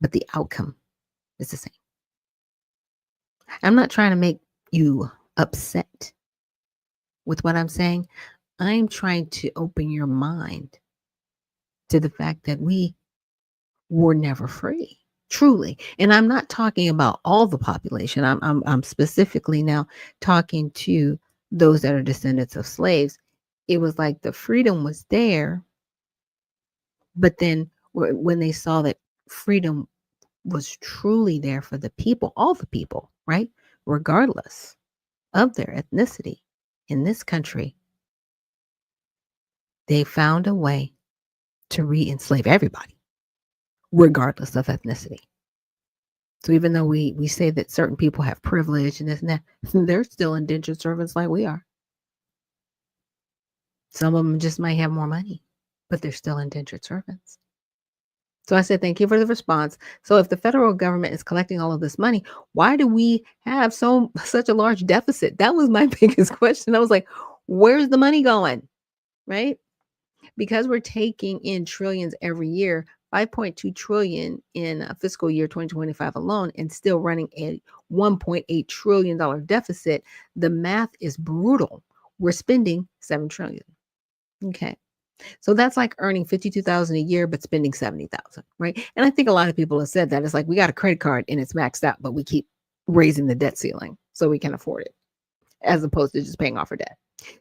but the outcome is the same. I'm not trying to make you upset with what I'm saying. I'm trying to open your mind to the fact that we were never free, truly. And I'm not talking about all the population. I'm specifically now talking to those that are descendants of slaves. It was like the freedom was there, but then when they saw that freedom was truly there for the people, all the people, right? Regardless of their ethnicity in this country, they found a way to re-enslave everybody, regardless of ethnicity. So even though we say that certain people have privilege and this and that, they're still indentured servants like we are. Some of them just might have more money, but they're still indentured servants. So I said, thank you for the response. So if the federal government is collecting all of this money, why do we have such a large deficit? That was my biggest question. I was like, where's the money going? Right? Because we're taking in trillions every year, 5.2 trillion in fiscal year 2025 alone, and still running a $1.8 trillion deficit. The math is brutal. We're spending 7 trillion. Okay. So that's like earning 52,000 a year, but spending 70,000, right? And I think a lot of people have said that. It's like, we got a credit card and it's maxed out, but we keep raising the debt ceiling so we can afford it, as opposed to just paying off our debt.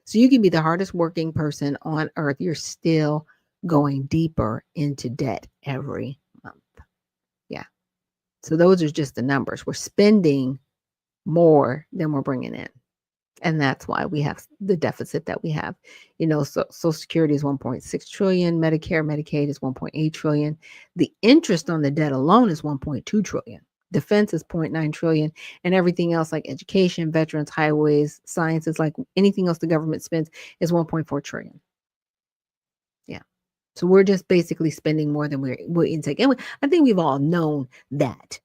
So you can be the hardest working person on earth. You're still going deeper into debt every month. Yeah. So those are just the numbers. We're spending more than we're bringing in. And that's why we have the deficit that we have. You know, so Social Security is 1.6 trillion, Medicare, Medicaid is 1.8 trillion. The interest on the debt alone is 1.2 trillion. Defense is 0.9 trillion, and everything else like education, veterans, highways, sciences, like anything else the government spends is 1.4 trillion. Yeah. So we're just basically spending more than we're intake. And I think we've all known that.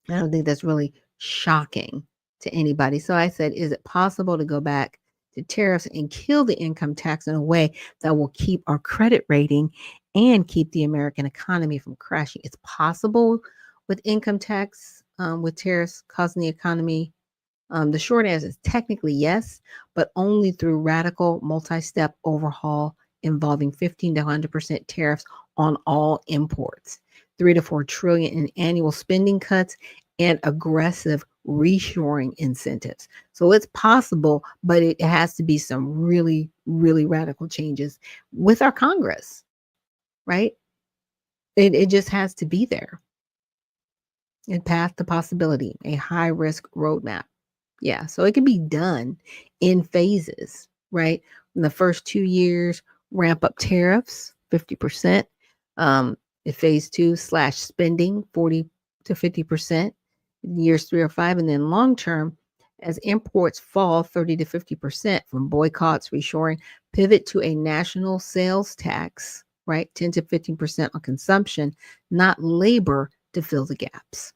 I don't think that's really shocking to anybody. So I said, is it possible to go back to tariffs and kill the income tax in a way that will keep our credit rating and keep the American economy from crashing? It's possible with income tax, with tariffs causing the economy. The short answer is technically yes, but only through radical multi-step overhaul involving 15 to 100% tariffs on all imports, 3 to 4 trillion in annual spending cuts, and aggressive reshoring incentives. So it's possible, but it has to be some really, really radical changes with our Congress, right? It just has to be there. And path to possibility, a high risk roadmap. Yeah, so it can be done in phases, right? In the first 2 years, ramp up tariffs, 50%. In phase 2, slash spending, 40 to 50%. In years 3 or 5, and then long term, as imports fall 30 to 50% from boycotts, reshoring, pivot to a national sales tax, right? 10 to 15% on consumption, not labor to fill the gaps.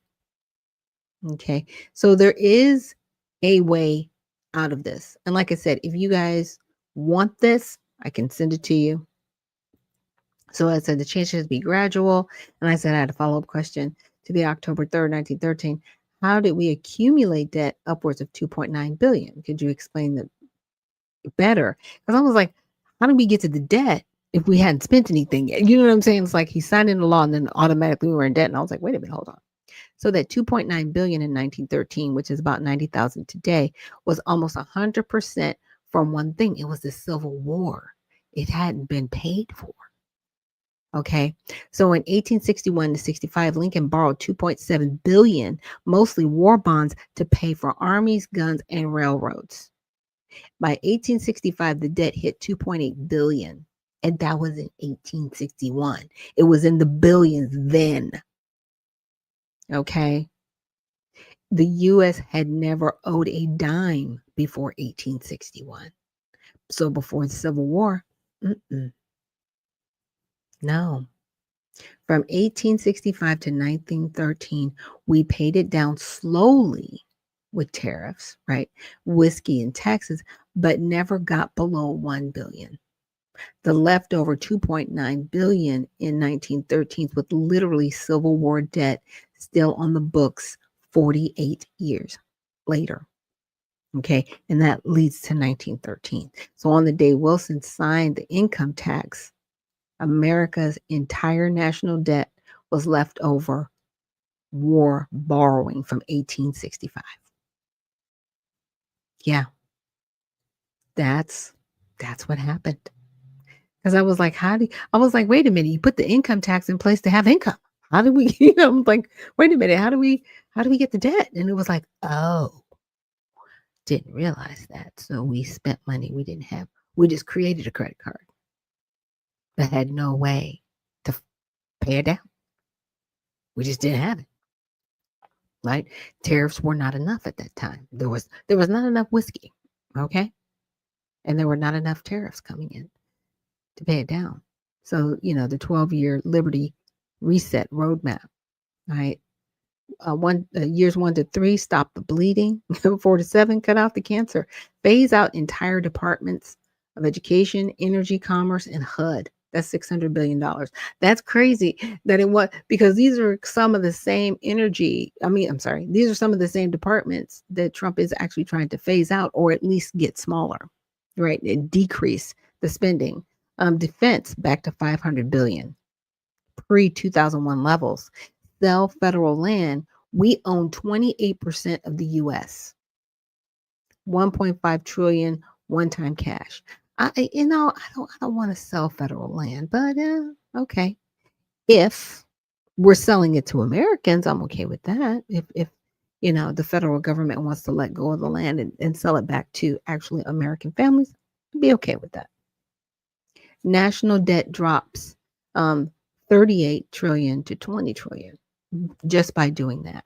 Okay. So there is a way out of this. And like I said, if you guys want this, I can send it to you. So I said the change should be gradual. And I said I had a follow-up question to the October 3rd, 1913. How did we accumulate debt upwards of 2.9 billion? Could you explain that better? Because I was like, how did we get to the debt if we hadn't spent anything yet? You know what I'm saying? It's like he signed into law and then automatically we were in debt. And I was like, wait a minute, hold on. So that 2.9 billion in 1913, which is about 90,000 today, was almost 100% from one thing. It was the Civil War. It hadn't been paid for. Okay. So in 1861 to 65, Lincoln borrowed 2.7 billion, mostly war bonds, to pay for armies, guns, and railroads. By 1865, the debt hit 2.8 billion. And that was in 1861. It was in the billions then. Okay. The U.S. had never owed a dime before 1861. So before the Civil War, no. From 1865 to 1913, we paid it down slowly with tariffs, right? Whiskey and taxes, but never got below 1 billion. The leftover 2.9 billion in 1913 with literally Civil War debt still on the books 48 years later. Okay, and that leads to 1913. So on the day Wilson signed the income tax, America's entire national debt was left over war borrowing from 1865. Yeah, that's what happened. Because I was like, I was like, wait a minute, you put the income tax in place to have income. How do we, I'm like, wait a minute, how do we get the debt? And it was like, oh, didn't realize that. So we spent money we didn't have. We just created a credit card that had no way to pay it down. We just didn't have it. Right? Tariffs were not enough at that time. There was not enough whiskey. Okay. And there were not enough tariffs coming in to pay it down. So, the 12-year Liberty Reset Roadmap, right? Years 1 to 3, stop the bleeding. 4 to 7, cut out the cancer. Phase out entire departments of education, energy, commerce, and HUD. That's $600 billion. That's crazy that it was, because these are some of the same these are some of the same departments that Trump is actually trying to phase out, or at least get smaller, right? And decrease the spending. Defense back to 500 billion, pre-2001 levels. Sell federal land. We own 28% of the U.S. 1.5 trillion one-time cash. I don't want to sell federal land, but okay. If we're selling it to Americans, I'm okay with that. If the federal government wants to let go of the land and sell it back to actually American families, I'd be okay with that. National debt drops 38 trillion to 20 trillion just by doing that,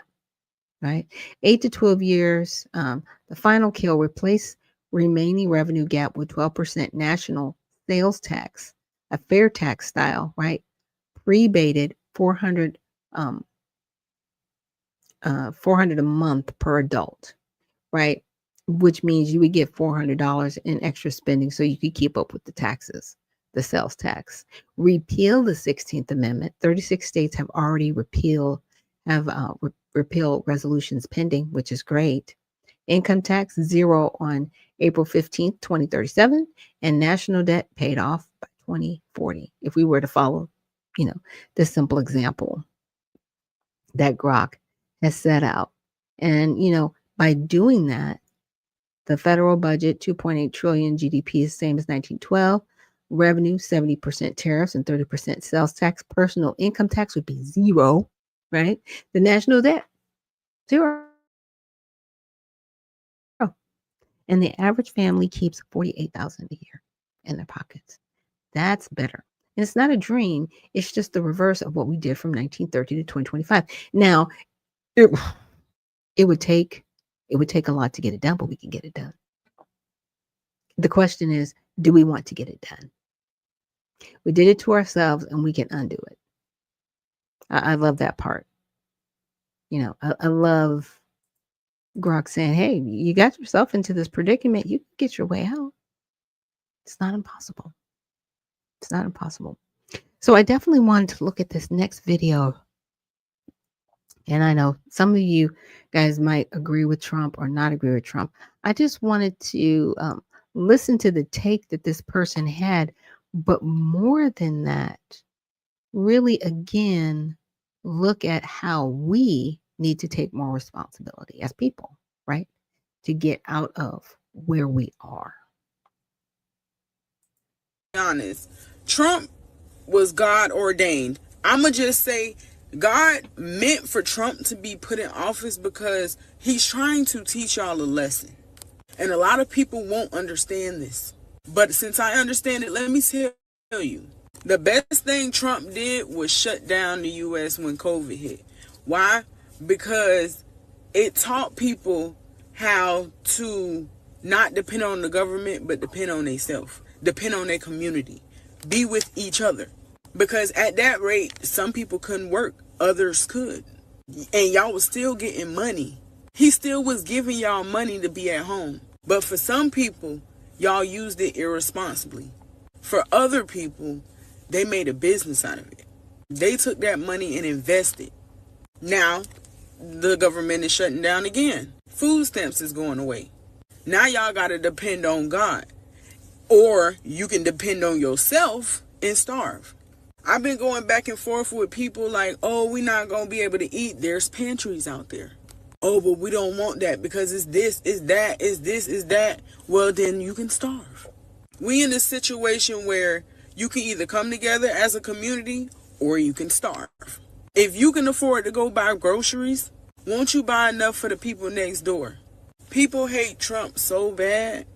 right? 8 to 12 years, the final kill, replace remaining revenue gap with 12% national sales tax, a fair tax style, right? Rebated 400 a month per adult, right? Which means you would get $400 in extra spending so you could keep up with the taxes, the sales tax. Repeal the 16th Amendment. 36 states have already repeal resolutions pending, which is great. Income tax zero on April 15th, 2037, and national debt paid off by 2040. If we were to follow, this simple example that Grok has set out. And, by doing that, the federal budget, 2.8 trillion, GDP is the same as 1912. Revenue, 70% tariffs and 30% sales tax. Personal income tax would be zero, right? The national debt, zero. And the average family keeps $48,000 a year in their pockets. That's better. And it's not a dream. It's just the reverse of what we did from 1930 to 2025. Now, it would take a lot to get it done, but we can get it done. The question is, do we want to get it done? We did it to ourselves, and we can undo it. I love that part. I love Grok saying, hey, you got yourself into this predicament. You can get your way out. It's not impossible. It's not impossible. So I definitely wanted to look at this next video. And I know some of you guys might agree with Trump or not agree with Trump. I just wanted to listen to the take that this person had. But more than that, really, again, look at how we need to take more responsibility as people, right? To get out of where we are. Honest, Trump was God ordained. I'ma just say God meant for Trump to be put in office because he's trying to teach y'all a lesson. And a lot of people won't understand this. But since I understand it, let me tell you. The best thing Trump did was shut down the U.S. when COVID hit. Why? Because it taught people how to not depend on the government, but depend on themselves, depend on their community, be with each other. Because at that rate, some people couldn't work, others could. And y'all was still getting money. He still was giving y'all money to be at home. But for some people, y'all used it irresponsibly. For other people, they made a business out of it. They took that money and invested. Now, the government is shutting down again. Food stamps is going away. Now y'all got to depend on God. Or you can depend on yourself and starve. I've been going back and forth with people like, oh, we're not going to be able to eat. There's pantries out there. Oh, but we don't want that because it's this, it's that, it's this, it's that. Well, then you can starve. We in a situation where you can either come together as a community or you can starve. If you can afford to go buy groceries, won't you buy enough for the people next door? People hate Trump so bad,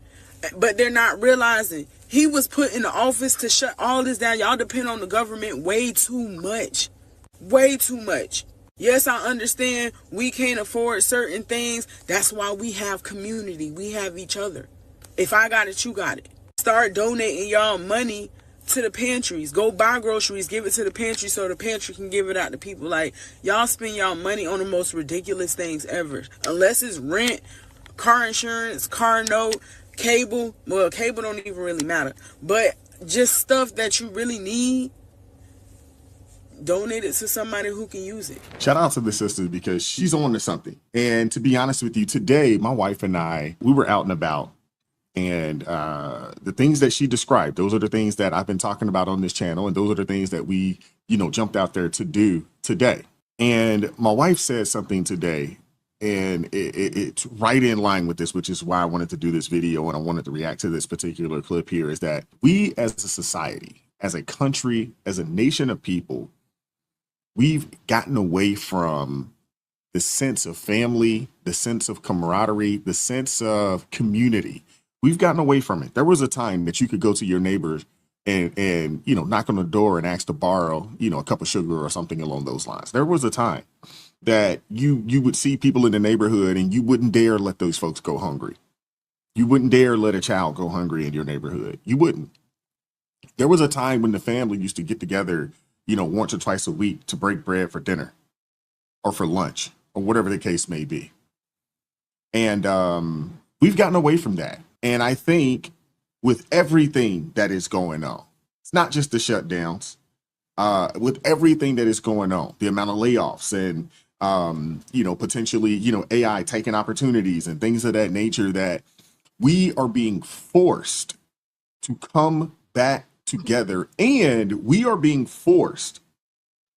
but they're not realizing he was put in the office to shut all this down. Y'all depend on the government way too much. Way too much. Yes, I understand we can't afford certain things. That's why we have community. We have each other. If I got it, you got it. Start donating y'all money to the pantries. Go buy groceries, give it to the pantry so the pantry can give it out to people. Like, y'all spend y'all money on the most ridiculous things ever. Unless it's rent, car insurance, car note, cable. Well, cable don't even really matter. But just stuff that you really need, donate it to somebody who can use it. Shout out to the sister because she's on to something. And to be honest with you, today, my wife and I, we were out and about. And the things that she described, those are the things that I've been talking about on this channel. And those are the things that we, jumped out there to do today. And my wife said something today, and it's right in line with this, which is why I wanted to do this video and I wanted to react to this particular clip here, is that we as a society, as a country, as a nation of people, we've gotten away from the sense of family, the sense of camaraderie, the sense of community. We've gotten away from it. There was a time that you could go to your neighbors and knock on the door and ask to borrow, a cup of sugar or something along those lines. There was a time that you would see people in the neighborhood and you wouldn't dare let those folks go hungry. You wouldn't dare let a child go hungry in your neighborhood. You wouldn't. There was a time when the family used to get together, once or twice a week to break bread for dinner or for lunch or whatever the case may be. And we've gotten away from that. And I think with everything that is going on, it's not just the shutdowns, with everything that is going on, the amount of layoffs and, potentially, AI taking opportunities and things of that nature, that we are being forced to come back together, and we are being forced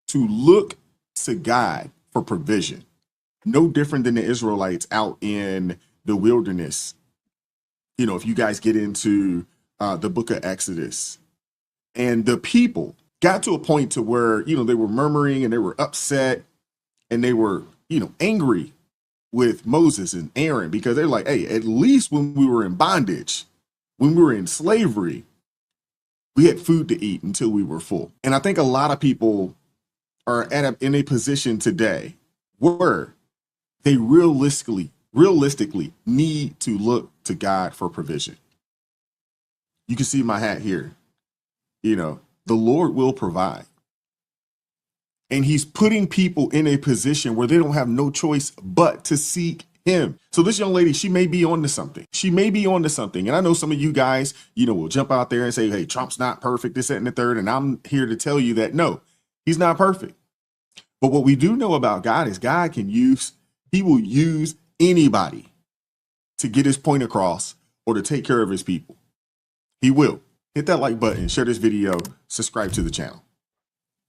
to look to God for provision. No different than the Israelites out in the wilderness. If you guys get into the book of Exodus, and the people got to a point to where, they were murmuring and they were upset and they were, angry with Moses and Aaron, because they're like, hey, at least when we were in bondage, when we were in slavery, we had food to eat until we were full. And I think a lot of people are in a position today where they realistically need to look to God for provision. You can see my hat here. the Lord will provide. And he's putting people in a position where they don't have no choice but to seek him. So this young lady, she may be on to something. She may be on to something. And I know some of you guys, will jump out there and say, hey, Trump's not perfect, this, that, and the third. And I'm here to tell you that, no, he's not perfect. But what we do know about God is he will use anybody to get his point across or to take care of his people. He will. Hit that like button, share this video, subscribe to the channel.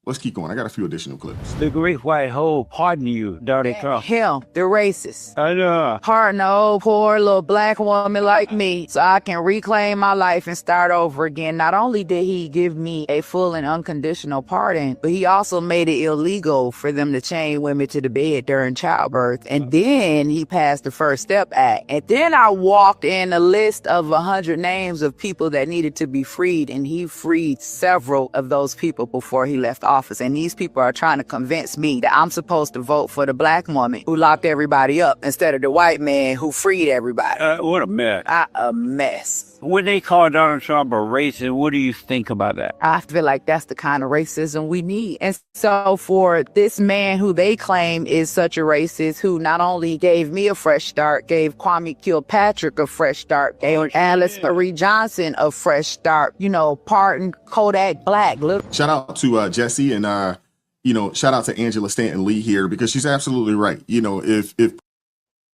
Let's keep going. I got a few additional clips. The great white hope pardon you, Donald Trump. Him, the racist. I know. Pardon an old, poor little black woman like me so I can reclaim my life and start over again. Not only did he give me a full and unconditional pardon, but he also made it illegal for them to chain women to the bed during childbirth. And then he passed the First Step Act. And then I walked in a list of 100 names of people that needed to be freed. And he freed several of those people before he left office. And these people are trying to convince me that I'm supposed to vote for the black woman who locked everybody up instead of the white man who freed everybody. What a mess. A mess. When they call Donald Trump a racist, what do you think about that? I feel like that's the kind of racism we need. And so for this man who they claim is such a racist, who not only gave me a fresh start, gave Kwame Kilpatrick a fresh start, gave Alice Marie Johnson a fresh start, pardon Kodak Black. Shout out to Jesse and, shout out to Angela Stanton Lee here, because she's absolutely right. If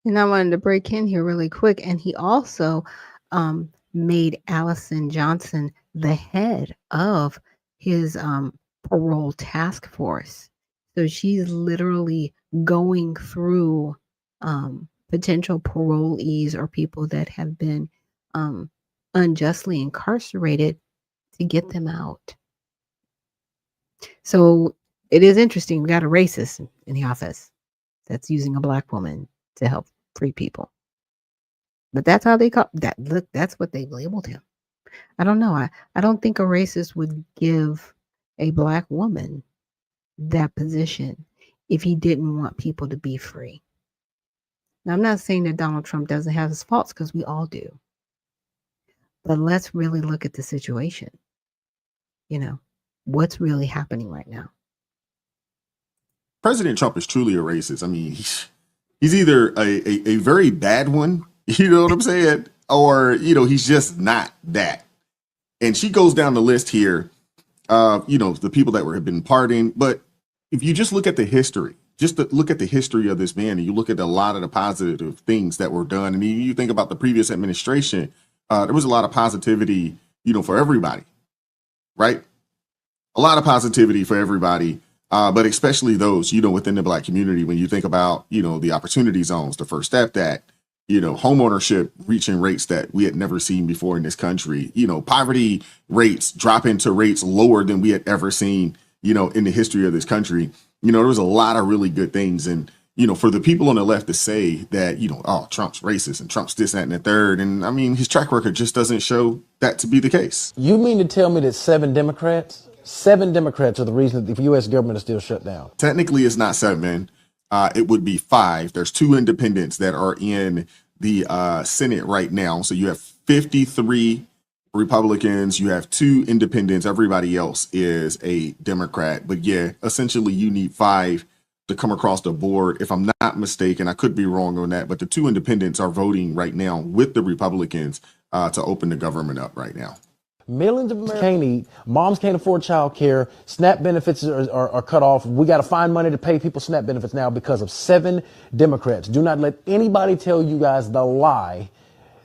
And I wanted to break in here really quick. And he also made Allison Johnson the head of his parole task force. So she's literally going through potential parolees or people that have been unjustly incarcerated to get them out. So it is interesting. We got a racist in the office that's using a black woman to help free people. But that's how they call that. Look, that's what they've labeled him. I don't know. I don't think a racist would give a black woman that position if he didn't want people to be free. Now, I'm not saying that Donald Trump doesn't have his faults, because we all do. But let's really look at the situation. What's really happening right now. President Trump is truly a racist. I mean, he's either a very bad one, you know what I'm saying? Or, he's just not that. And she goes down the list here, the people that have been pardoned. But if you just look at the history, look at the history of this man, and you look at a lot of the positive things that were done. And you think about the previous administration, there was a lot of positivity, for everybody, right? A lot of positivity for everybody. But especially those, within the black community, when you think about, the opportunity zones, the First Step Act, home ownership reaching rates that we had never seen before in this country, poverty rates dropping to rates lower than we had ever seen, in the history of this country. There was a lot of really good things. And, for the people on the left to say that, Trump's racist and Trump's this, that, and the third. And I mean, his track record just doesn't show that to be the case. You mean to tell me that 7 Democrats are the reason that the U.S. government is still shut down? Technically, it's not 7. It would be 5. There's 2 independents that are in the Senate right now. So you have 53 Republicans, you have 2 independents. Everybody else is a Democrat. But yeah, essentially you need 5 to come across the board. If I'm not mistaken, I could be wrong on that, but the 2 independents are voting right now with the Republicans to open the government up right now. Millions of Americans can't eat. Moms can't afford child care. SNAP benefits are cut off. We got to find money to pay people SNAP benefits now because of 7 Democrats. Do not let anybody tell you guys the lie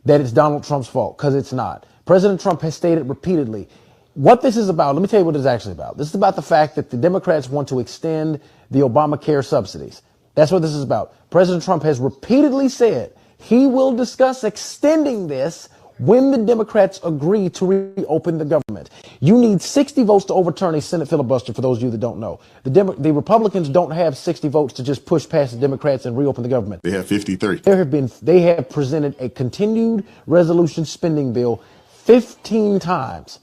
that it's Donald Trump's fault, because it's not. President Trump has stated repeatedly what this is about. Let me tell you what it's actually about. This is about the fact that the Democrats want to extend the Obamacare subsidies. That's what this is about. President Trump has repeatedly said he will discuss extending this when the Democrats agree to reopen the government. You need 60 votes to overturn a Senate filibuster, for those of you that don't know. The Republicans don't have 60 votes to just push past the Democrats and reopen the government. They have 53. They have presented a continued resolution spending bill 15 times.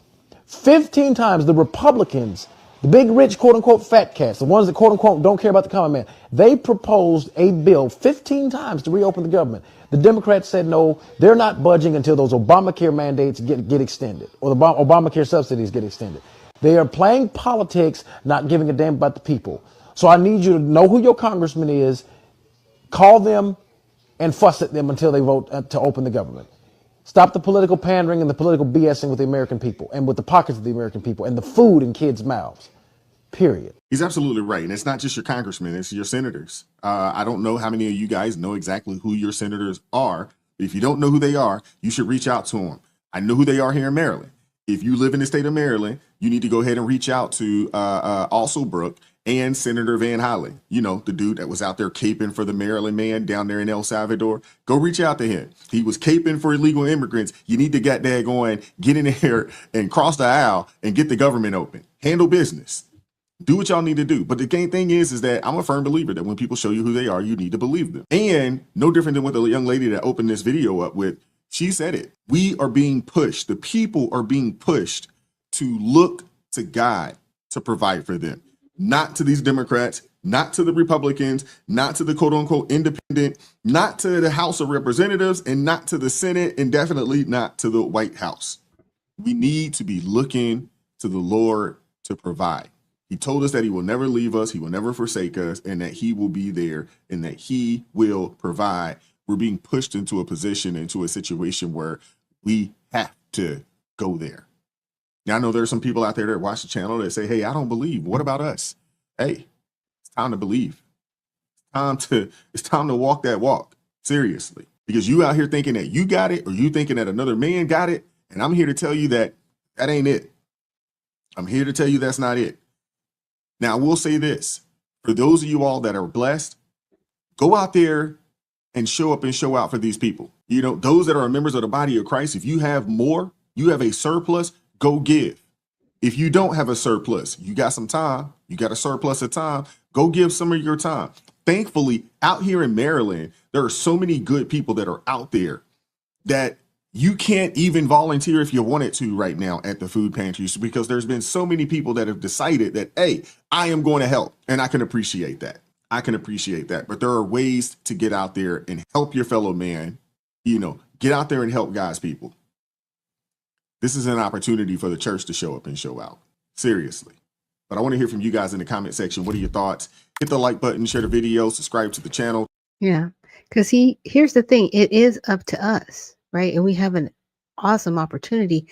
15 times the Republicans, the big, rich, quote-unquote, fat cats, the ones that, quote-unquote, don't care about the common man, they proposed a bill 15 times to reopen the government. The Democrats said no, they're not budging until those Obamacare mandates get extended, or the Obamacare subsidies get extended. They are playing politics, not giving a damn about the people. So I need you to know who your congressman is, call them, and fuss at them until they vote to open the government. Stop the political pandering and the political BSing with the American people and with the pockets of the American people and the food in kids' mouths. Period. He's absolutely right. And it's not just your congressmen, it's your senators. I don't know how many of you guys know exactly who your senators are. But if you don't know who they are, you should reach out to them. I know who they are here in Maryland. If you live in the state of Maryland, you need to go ahead and reach out to also Brooke and Senator Van Hollen. You know, the dude that was out there caping for the Maryland man down there in El Salvador. Go reach out to him. He was caping for illegal immigrants. You need to get that going, get in there and cross the aisle and get the government open. Handle business. Do what y'all need to do. But the main thing is that I'm a firm believer that when people show you who they are, you need to believe them. And no different than what the young lady that opened this video up with, she said it. We are being pushed. The people are being pushed to look to God to provide for them, not to these Democrats, not to the Republicans, not to the quote unquote independent, not to the House of Representatives, and not to the Senate, and definitely not to the White House. We need to be looking to the Lord to provide. He told us that he will never leave us, he will never forsake us, and that he will be there and that he will provide. We're being pushed into a position, into a situation where we have to go there. Now, I know there are some people out there that watch the channel that say, hey, I don't believe. What about us? Hey, it's time to believe. It's time to walk that walk. Seriously. Because you out here thinking that you got it, or you thinking that another man got it. And I'm here to tell you that that ain't it. I'm here to tell you that's not it. Now, I will say this. For those of you all that are blessed, go out there and show up and show out for these people. You know, those that are members of the body of Christ, if you have more, you have a surplus, go give. If you don't have a surplus, you got some time, you got a surplus of time, go give some of your time. Thankfully, out here in Maryland, there are so many good people that are out there that you can't even volunteer if you wanted to right now at the food pantries, because there's been so many people that have decided that, hey, I am going to help. And I can appreciate that. I can appreciate that. But there are ways to get out there and help your fellow man, you know, get out there and help God's people. This is an opportunity for the church to show up and show out. Seriously. But I want to hear from you guys in the comment section. What are your thoughts? Hit the like button, share the video, subscribe to the channel. Yeah, because here's the thing. It is up to us, right? And we have an awesome opportunity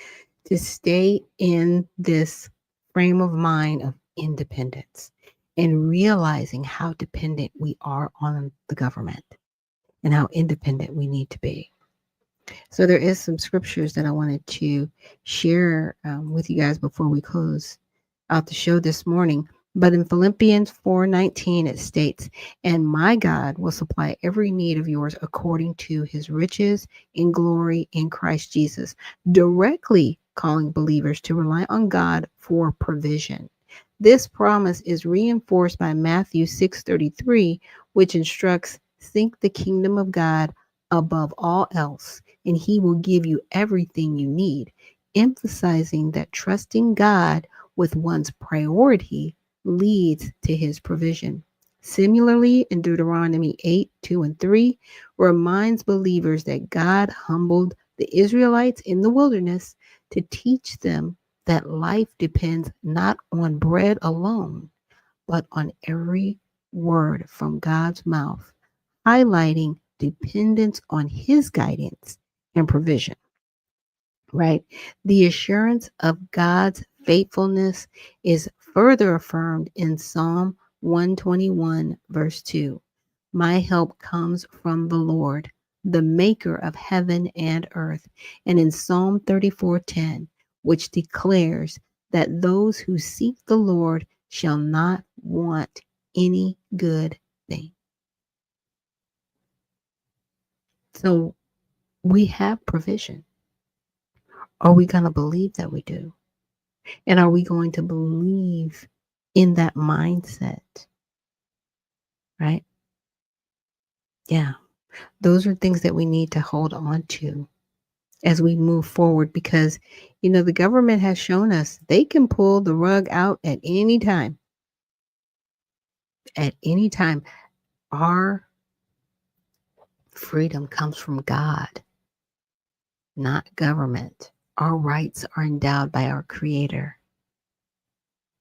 to stay in this frame of mind of independence and realizing how dependent we are on the government and how independent we need to be. So there is some scriptures that I wanted to share with you guys before we close out the show this morning. But in Philippians 4:19, it states, "And my God will supply every need of yours according to his riches in glory in Christ Jesus," directly calling believers to rely on God for provision. This promise is reinforced by Matthew 6:33, which instructs, "Seek the kingdom of God above all else, and he will give you everything you need," emphasizing that trusting God with one's priority leads to his provision. Similarly, in Deuteronomy 8:2-3, reminds believers that God humbled the Israelites in the wilderness to teach them that life depends not on bread alone, but on every word from God's mouth, highlighting dependence on his guidance and provision. Right? The assurance of God's faithfulness is further affirmed in Psalm 121, verse 2. "My help comes from the Lord, the maker of heaven and earth." And in Psalm 34:10, which declares that those who seek the Lord shall not want any good thing. So we have provision. Are we going to believe that we do? And are we going to believe in that mindset? Right? Yeah. Those are things that we need to hold on to as we move forward, because, you know, the government has shown us they can pull the rug out at any time. At any time. Our freedom comes from God, not government. Our rights are endowed by our Creator.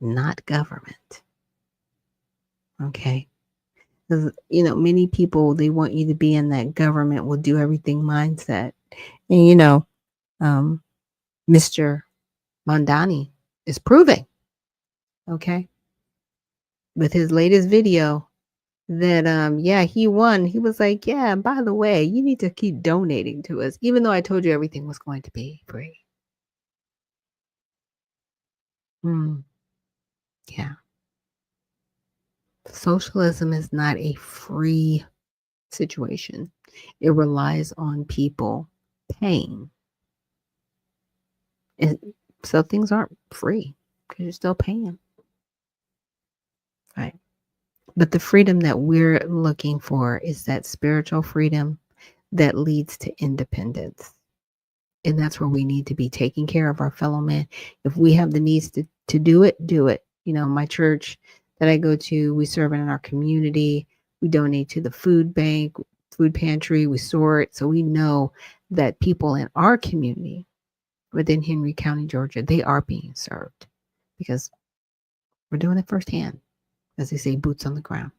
not government. Okay. Because, many people, they want you to be in that government will do everything mindset. And, Mr. Mondani is proving, okay, with his latest video that, he won. He was like, yeah, and by the way, you need to keep donating to us, even though I told you everything was going to be free. Yeah. Socialism is not a free situation. It relies on people paying. And so things aren't free because you're still paying. Right. But the freedom that we're looking for is that spiritual freedom that leads to independence. And that's where we need to be taking care of our fellow man. If we have the needs to do it, do it. My church that I go to, we serve in our community. We donate to the food bank, food pantry, we sort. So we know that people in our community within Henry County, Georgia, they are being served because we're doing it firsthand, as they say, boots on the ground.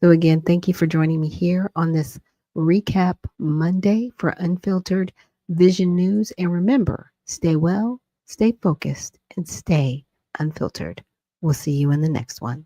So again, thank you for joining me here on this Recap Monday for Unfiltered Vision News. And remember, stay well, stay focused, and stay unfiltered. We'll see you in the next one.